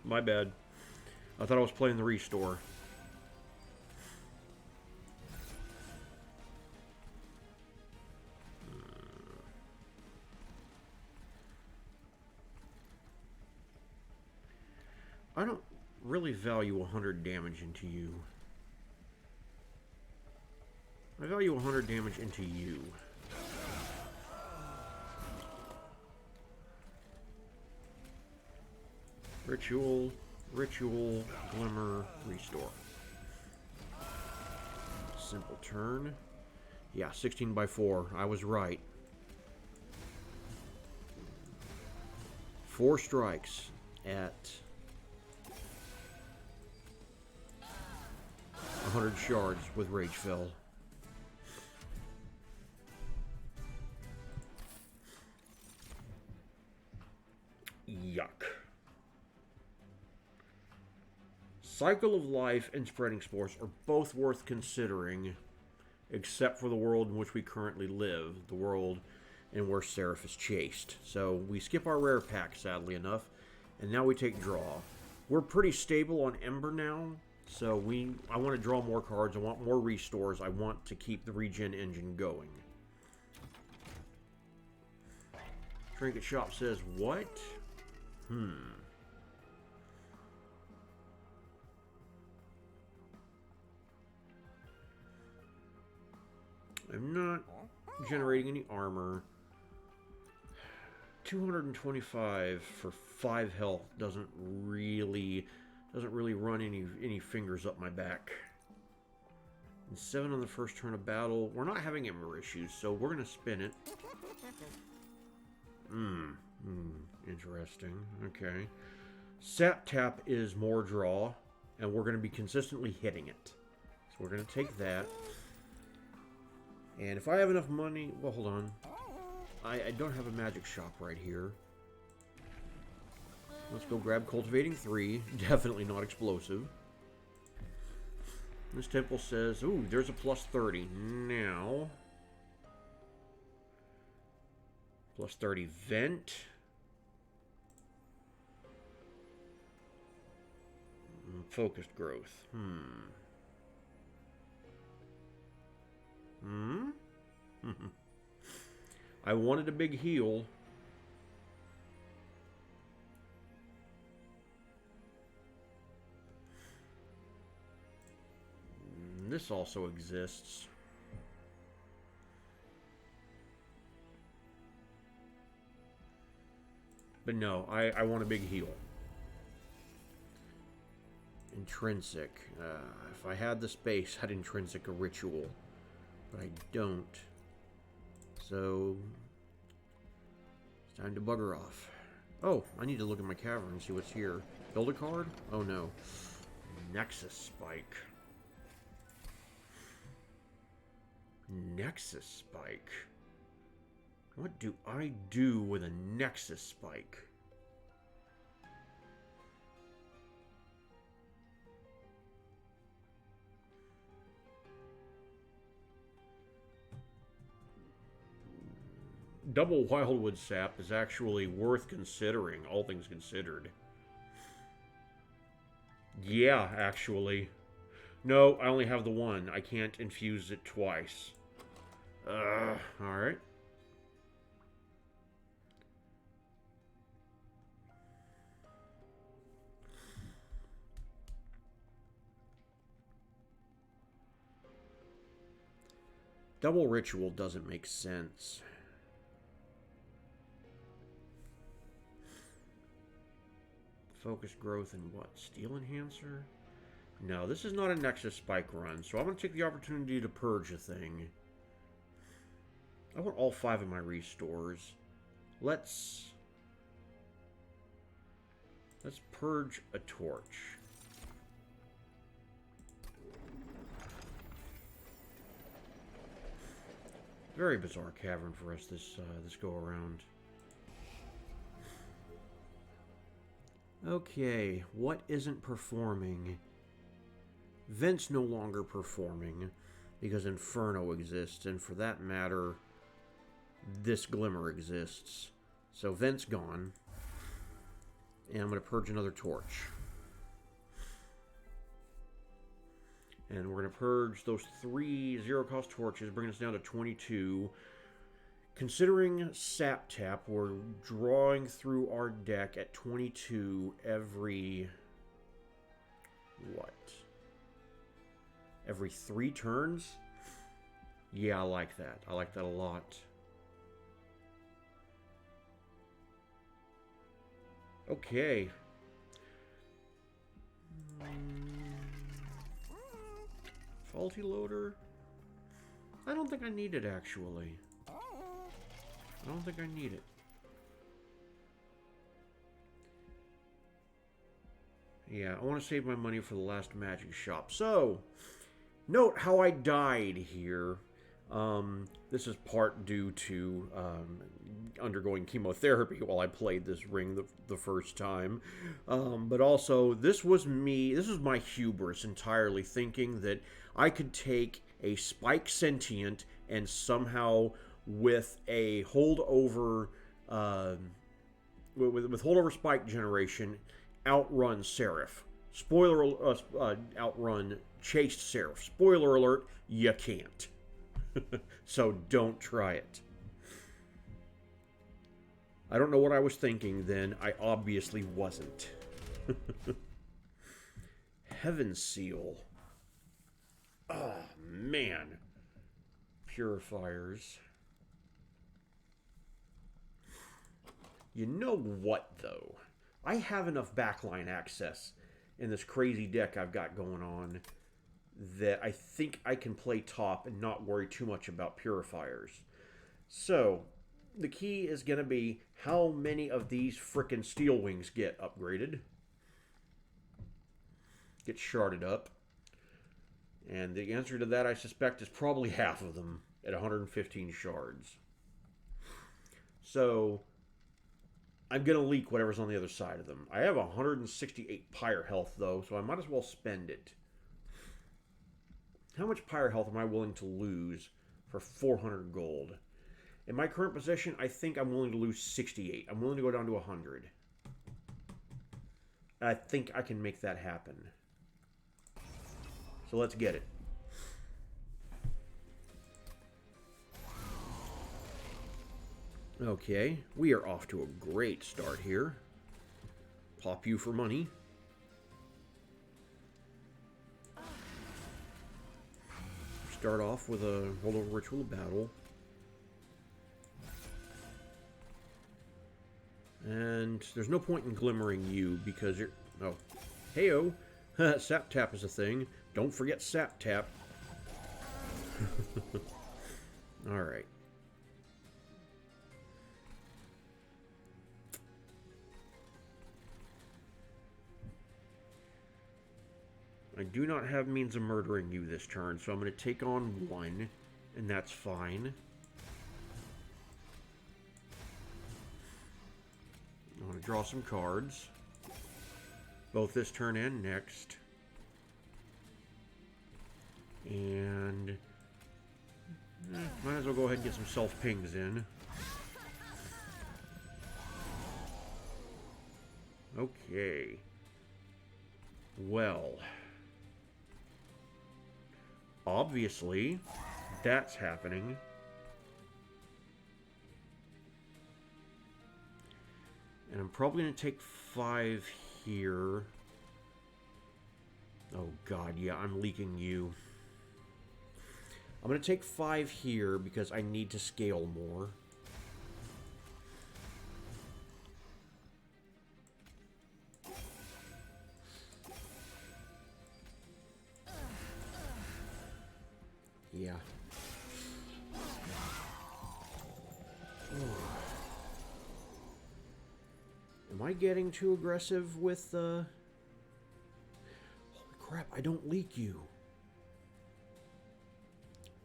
My bad. I thought I was playing the restore. I don't really value 100 damage into you. I value 100 damage into you. Ritual, ritual, glimmer, restore. Simple turn. Yeah, 16 by 4. I was right. 4 strikes at 100 shards with Rage Fell. Yuck. Cycle of Life and Spreading Spores are both worth considering, except for the world in which we currently live, the world in where Seraph is chased. So we skip our rare pack, sadly enough, and now we take draw. We're pretty stable on Ember now, so I want to draw more cards, I want more restores, I want to keep the regen engine going. Trinket Shop says, what? I'm not generating any armor. 225 for 5 health doesn't really run any fingers up my back. And 7 on the first turn of battle. We're not having Ember issues, so we're gonna spin it. Interesting. Okay. Sap Tap is more draw, and we're gonna be consistently hitting it. So we're gonna take that. And if I have enough money... Well, hold on. I don't have a magic shop right here. Let's go grab Cultivating 3. Definitely not explosive. This temple says... Ooh, there's a plus 30. Now... Plus 30 Vent. Focused Growth. I wanted a big heal. This also exists. But no, I want a big heal. Intrinsic. If I had the space, I'd intrinsic a ritual. But I don't. So, it's time to bugger off. Oh, I need to look at my cavern and see what's here. Build a card? Oh no. Nexus Spike. Nexus Spike. What do I do with a Nexus Spike? Double Wildwood Sap is actually worth considering, all things considered. Yeah, actually. No, I only have the one. I can't infuse it twice. Alright. Double ritual doesn't make sense. Focus growth and what? Steel enhancer? No, this is not a Nexus Spike run, so I'm going to take the opportunity to purge a thing. I want all 5 of my restores. Let's purge a torch. Very bizarre cavern for us this go around. Okay, what isn't performing? Vent's no longer performing because Inferno exists, and for that matter, this Glimmer exists. So Vent's gone, and I'm going to purge another torch. And we're going to purge those 3 zero-cost torches, bringing us down to 22. Considering Sap Tap, we're drawing through our deck at 22 every... what? Every 3 turns? Yeah, I like that. I like that a lot. Okay. Faulty loader? I don't think I need it, actually. I don't think I need it. Yeah, I want to save my money for the last magic shop. So, note how I died here. This is part due to undergoing chemotherapy while I played this ring the first time. But also, this was my hubris entirely, thinking that I could take a Spike Sentient and somehow with a holdover, with holdover Spike generation, outrun Seraph. Outrun Chased Seraph. Spoiler alert, you can't. So don't try it. I don't know what I was thinking then. I obviously wasn't. Heaven Seal. Oh, man. Purifiers. You know what, though? I have enough backline access in this crazy deck I've got going on that I think I can play top and not worry too much about purifiers. So, the key is going to be how many of these frickin' steel wings get upgraded. Get sharded up. And the answer to that, I suspect, is probably half of them at 115 shards. So, I'm going to leak whatever's on the other side of them. I have 168 pyre health, though, so I might as well spend it. How much pyre health am I willing to lose for 400 gold? In my current position, I think I'm willing to lose 68. I'm willing to go down to 100. I think I can make that happen. So let's get it. Okay, we are off to a great start here. Pop you for money. Start off with a holdover ritual of battle. And there's no point in glimmering you because you're... Oh. Heyo! Sap Tap is a thing. Don't forget Sap Tap. Alright. I do not have means of murdering you this turn, so I'm going to take on 1, and that's fine. I'm going to draw some cards. Both this turn and next. And... might as well go ahead and get some self-pings in. Okay. Well... obviously, that's happening. And I'm probably going to take 5 here. Oh god, yeah, I'm leaking you. I'm going to take 5 here because I need to scale more. Yeah. Am I getting too aggressive with, Holy crap, I don't leak you.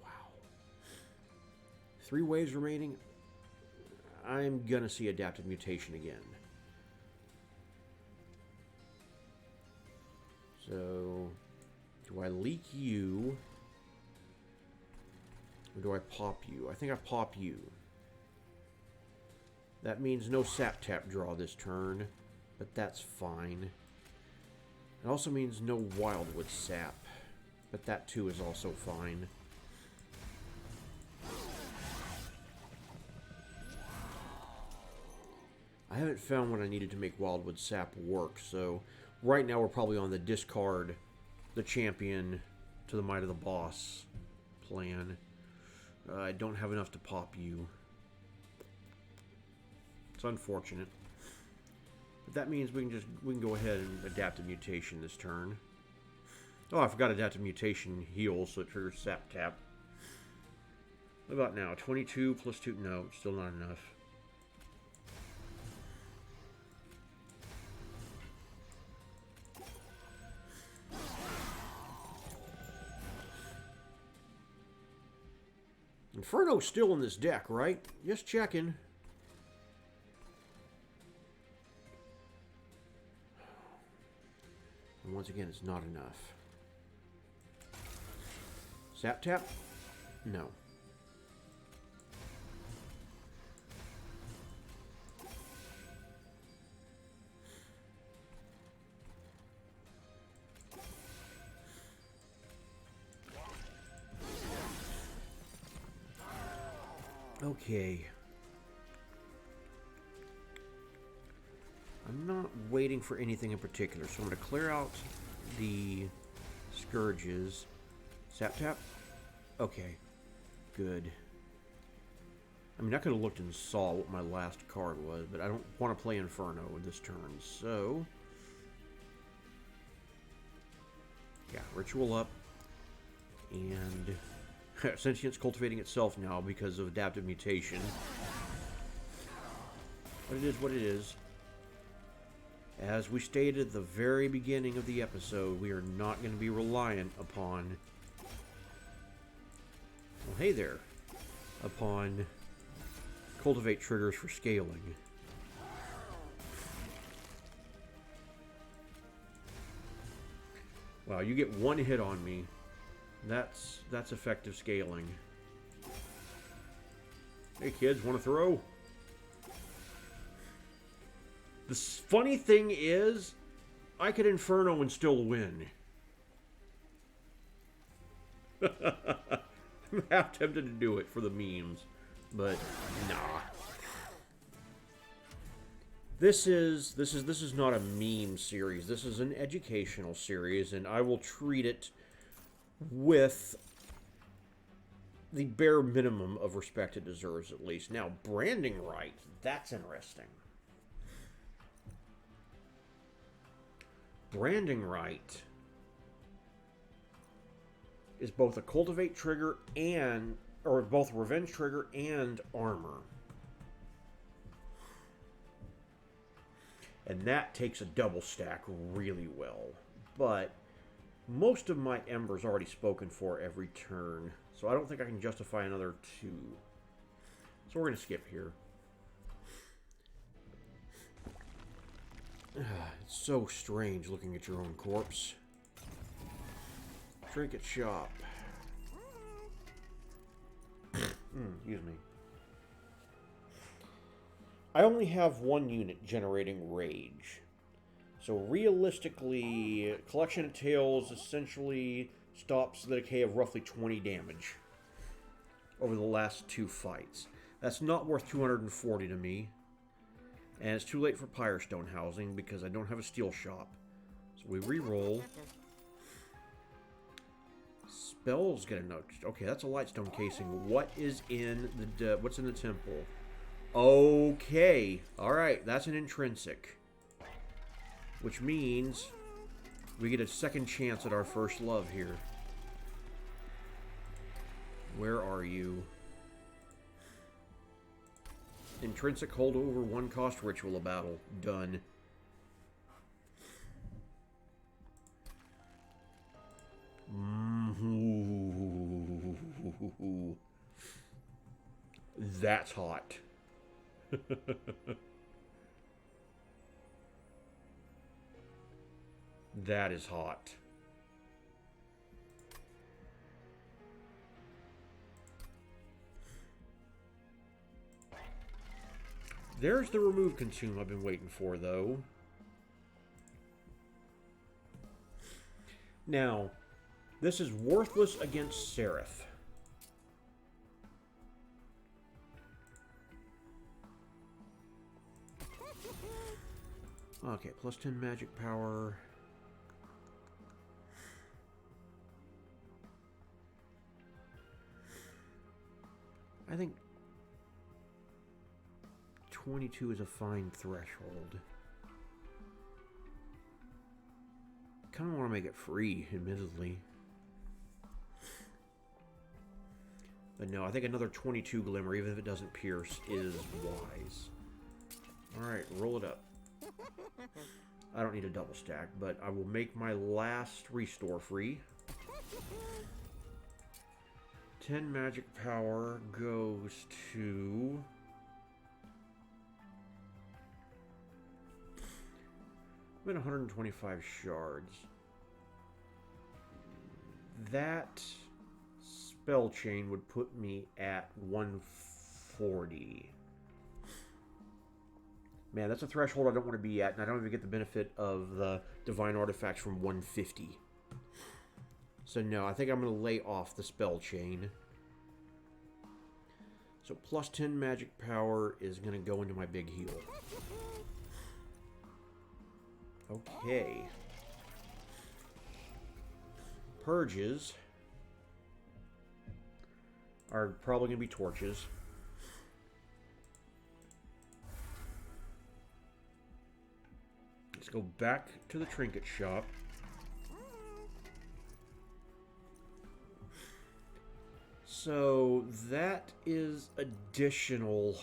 Wow. 3 waves remaining. I'm gonna see adaptive mutation again. So, do I leak you? Or do I pop you? I think I pop you. That means no sap tap draw this turn, but that's fine. It also means no wildwood sap, but that too is also fine. I haven't found what I needed to make wildwood sap work, so right now we're probably on the discard the champion to the might of the boss plan. I don't have enough to pop you. It's unfortunate. But that means we can go ahead and adapt a mutation this turn. Oh, I forgot adaptive mutation heals, so it triggers sap tap. What about now? 22 plus 2. No, still not enough. Inferno's still in this deck, right? Just checking. And once again, it's not enough. Sap tap? No. Okay. I'm not waiting for anything in particular, so I'm going to clear out the Scourges. Sap tap? Okay. Good. I mean, I could have looked and saw what my last card was, but I don't want to play Inferno this turn, so... yeah, Ritual up. And... Sentience cultivating itself now because of adaptive mutation. But it is what it is. As we stated at the very beginning of the episode, we are not going to be reliant upon... well, hey there. Upon cultivate triggers for scaling. Wow, you get one hit on me. That's effective scaling. Hey kids, want to throw? The funny thing is, I could Inferno and still win. I'm half tempted to do it for the memes, but nah. This is not a meme series. This is an educational series, and I will treat it with the bare minimum of respect it deserves, at least. Now, branding right, that's interesting. Branding right is both a cultivate trigger and, or both revenge trigger and armor. And that takes a double stack really well. But most of my embers already spoken for every turn, so I don't think I can justify another 2. So we're going to skip here. It's so strange looking at your own corpse. Trinket shop. Excuse me. I only have 1 unit generating rage. So realistically, Collection of Tales essentially stops the decay of roughly 20 damage over the last 2 fights. That's not worth 240 to me. And it's too late for Pyrestone housing because I don't have a steel shop. So we re-roll. spells get a note. Okay, that's a lightstone casing. What is in the what's in the temple? Okay, all right, that's an intrinsic, which means we get a second chance at our first love here. Where are you? Intrinsic holdover, 1 cost ritual of battle. Done. That's hot. That is hot. There's the remove consume I've been waiting for, though. Now, this is worthless against Seraph. Okay, plus 10 magic power. I think 22 is a fine threshold. Kind of want to make it free, admittedly. But no, I think another 22 Glimmer, even if it doesn't pierce, is wise. Alright, roll it up. I don't need a double stack, but I will make my last restore free. 10 magic power goes to... I'm at 125 shards. That spell chain would put me at 140. Man, that's a threshold I don't want to be at, and I don't even get the benefit of the divine artifacts from 150. So no, I think I'm going to lay off the spell chain. So plus 10 magic power is going to go into my big heal. Okay. Purges are probably going to be torches. Let's go back to the trinket shop. So that is additional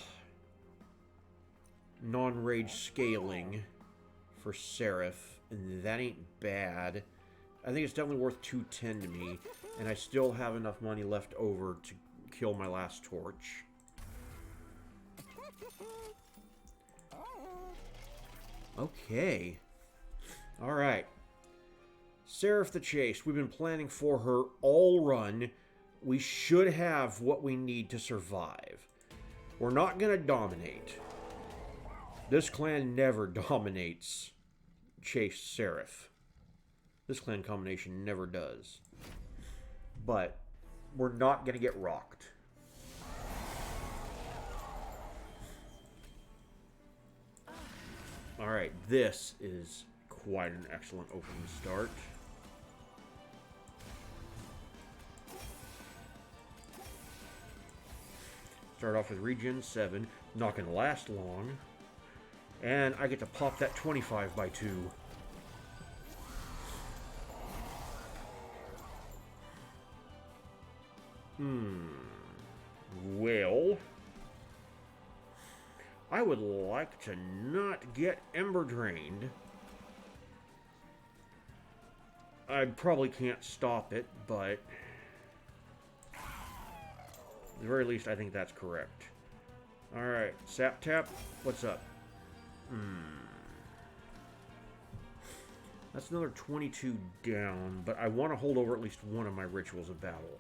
non-rage scaling for Seraph, and that ain't bad. I think it's definitely worth 210 to me, and I still have enough money left over to kill my last torch. Okay. Alright. Seraph the Chase. We've been planning for her all run. We should have what we need to survive. We're not going to dominate. This clan never dominates Chase Seraph. This clan combination never does. But we're not going to get rocked. Alright, this is quite an excellent opening start. Start off with regen 7, not going to last long. And I get to pop that 25 by 2. Well, I would like to not get Ember Drained. I probably can't stop it, but at the very least, I think that's correct. Alright, Sap Tap, what's up? That's another 22 down, but I want to hold over at least one of my rituals of battle.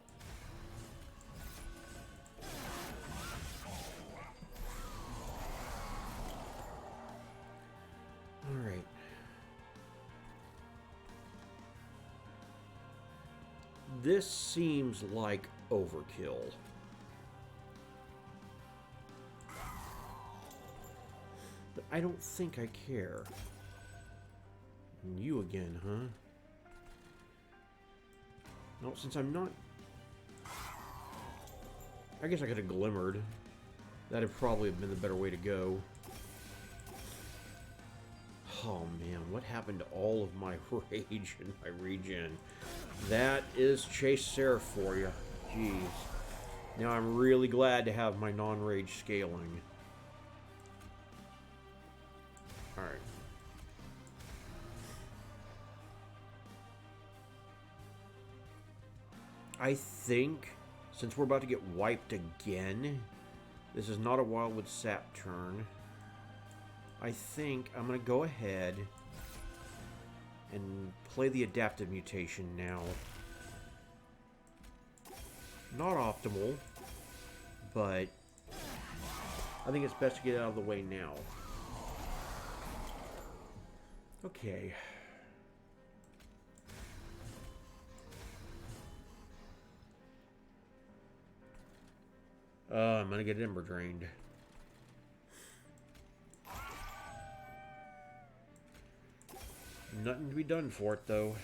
Alright. This seems like overkill. But I don't think I care. And you again, huh? No, since I'm not I guess I could have glimmered. That'd probably have been the better way to go. Oh man, what happened to all of my rage and my regen? That is Chase Seraph for you. Jeez. Now I'm really glad to have my non-rage scaling. Alright. I think, since we're about to get wiped again, this is not a Wildwood Sap turn. I think I'm going to go ahead and play the adaptive mutation now. Not optimal, but I think it's best to get out of the way now. Okay. I'm going to get Ember Drained. Nothing to be done for it, though.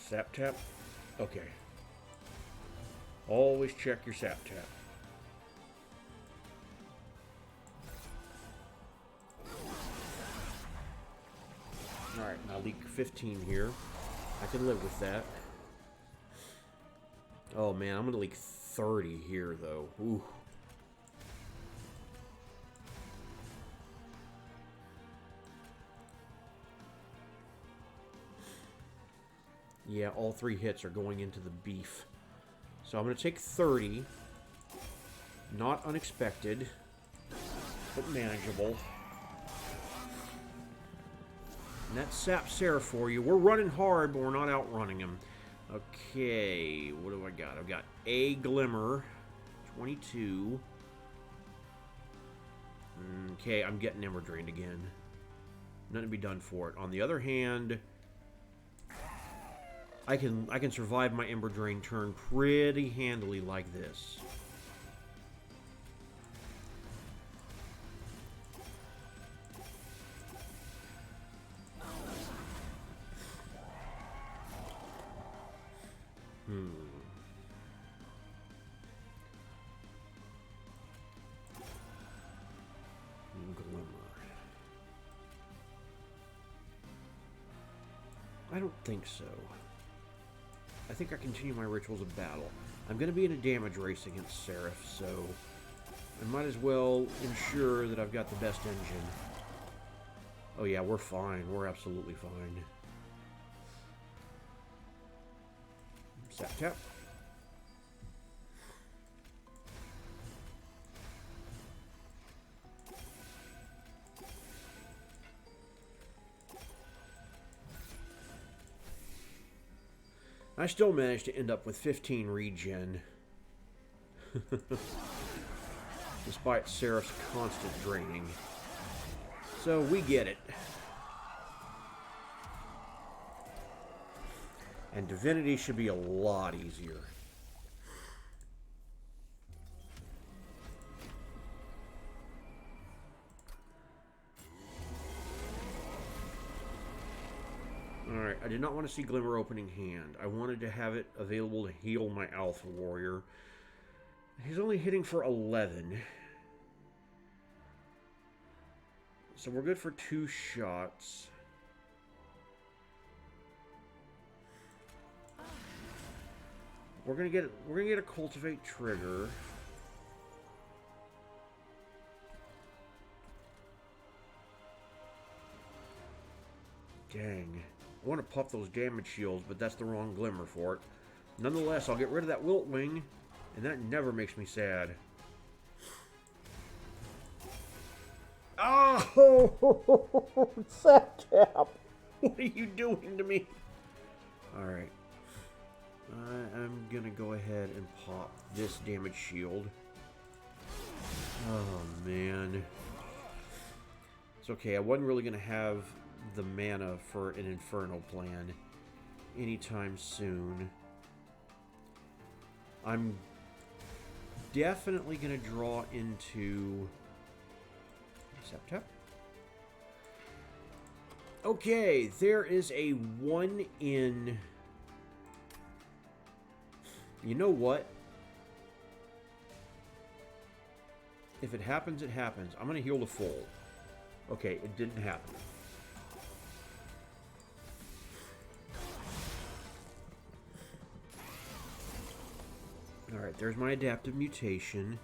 Sap tap? Okay. Always check your sap tap. Alright, now leak 15 here. I can live with that. Oh man, I'm gonna leak 30 here though. Ooh. Yeah, all 3 hits are going into the beef. So I'm going to take 30. Not unexpected, but manageable. And that's Sap Seraph for you. We're running hard, but we're not outrunning him. Okay, what do I got? I've got a Glimmer, 22. Okay, I'm getting Ember Drained again. Nothing to be done for it. On the other hand, I can survive my Ember Drain turn pretty handily like this. Glimmer. I don't think so. I think I continue my Rituals of Battle. I'm going to be in a damage race against Seraph, so I might as well ensure that I've got the best engine. Oh yeah, we're fine. We're absolutely fine. Sap tap. I still managed to end up with 15 regen. Despite Seraph's constant draining. So we get it. And Divinity should be a lot easier. Alright, I did not want to see Glimmer opening hand. I wanted to have it available to heal my Alpha Warrior. He's only hitting for 11. So we're good for 2 shots. We're gonna get a Cultivate trigger. Dang. I want to pop those damage shields, but that's the wrong Glimmer for it. Nonetheless, I'll get rid of that Wilt Wing, and that never makes me sad. Oh! Sap tap! What are you doing to me? Alright. I'm gonna go ahead and pop this damage shield. Oh, man. It's okay, I wasn't really gonna have the mana for an Inferno plan anytime soon. I'm definitely going to draw into Septep. Okay, there is a 1 in... You know what? If it happens, it happens. I'm going to heal the full. Okay, it didn't happen. Alright, there's my adaptive mutation.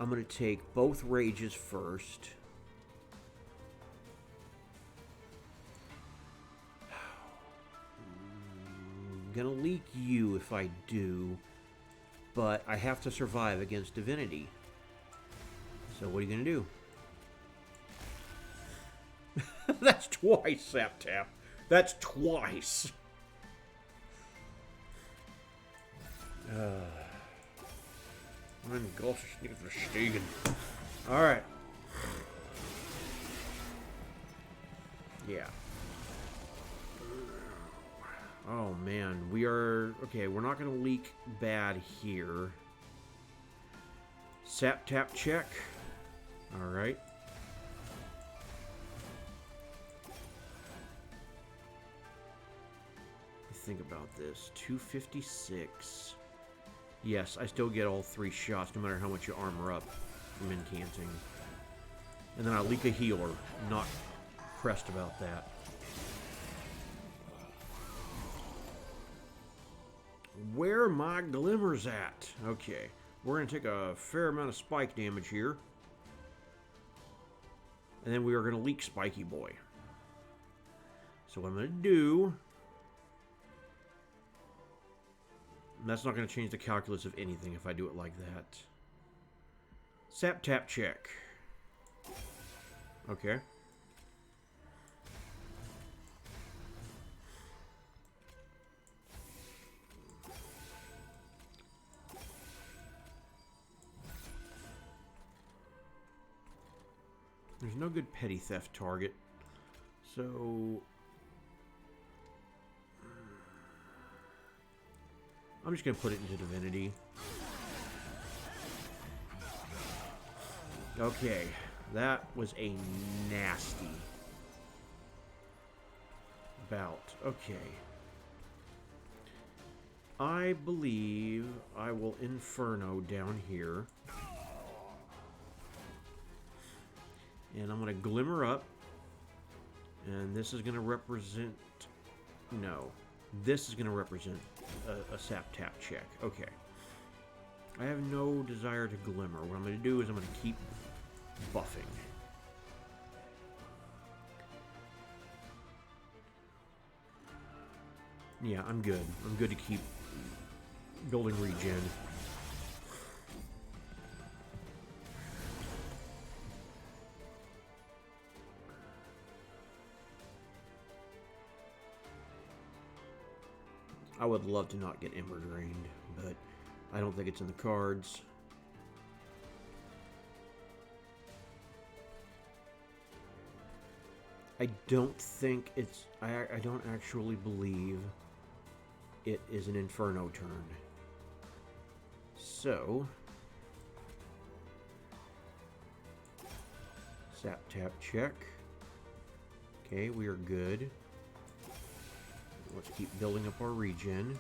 I'm going to take both rages first. I'm going to leak you if I do, but I have to survive against Divinity. So what are you going to do? That's twice, Sap Tap. That's twice. Mein Gott, ich nicht verstehen. Alright. Yeah. Oh man, we are... Okay, we're not going to leak bad here. Sap Tap check. Alright. Think about this. 256. Yes, I still get all 3 shots no matter how much you armor up from incanting. And then I leak a healer. Not pressed about that. Where are my glimmers at? Okay. We're going to take a fair amount of spike damage here. And then we are going to leak Spiky Boy. So what I'm going to do... That's not going to change the calculus of anything if I do it like that. Sap Tap check. Okay. There's no good petty theft target. So... I'm just going to put it into Divinity. Okay, that was a nasty bout. Okay. I believe I will Inferno down here. And I'm going to Glimmer up. And this is going to represent... No. This is going to represent a Sap Tap check. Okay. I have no desire to Glimmer. What I'm going to do is I'm going to keep buffing. Yeah, I'm good. I'm good to keep building regen. I would love to not get Ember drained, but I don't think it's in the cards. I don't think it's... I don't actually believe it is an Inferno turn. So... Sap Tap check. Okay, we are good. Let's keep building up our regen.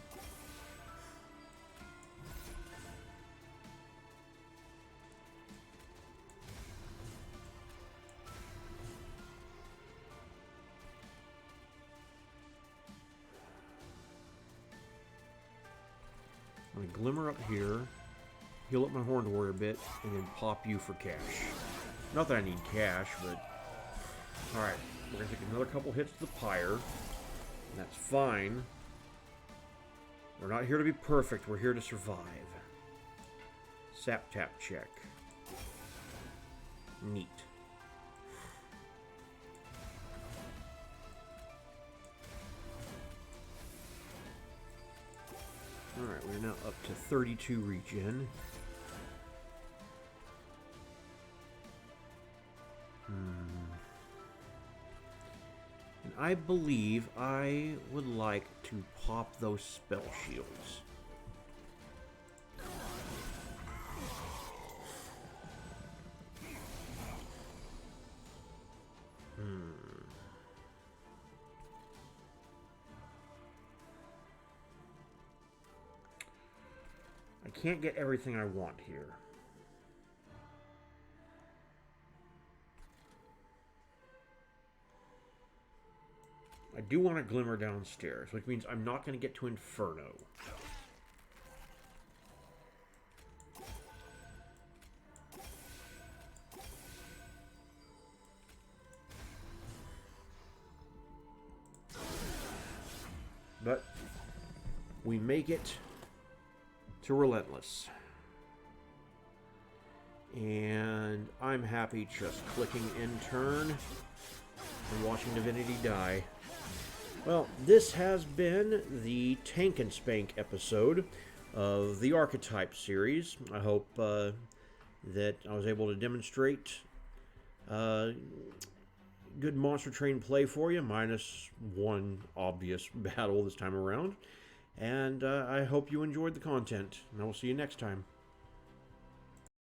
I'm going to Glimmer up here, heal up my Horned Warrior a bit, and then pop you for cash. Not that I need cash, but... Alright, we're going to take another couple hits to the Pyre. That's fine. We're not here to be perfect. We're here to survive. Sap Tap check. Neat. Alright, we're now up to 32 regen. And I believe I would like to pop those spell shields. can't get everything I want here. I do want a Glimmer downstairs, which means I'm not going to get to Inferno. But we make it to Relentless. And I'm happy just clicking end turn and watching Divinity die. Well, this has been the Tank and Spank episode of the Archetypes series. I hope that I was able to demonstrate good Monster Train play for you, minus one obvious battle this time around. And I hope you enjoyed the content, and I will see you next time.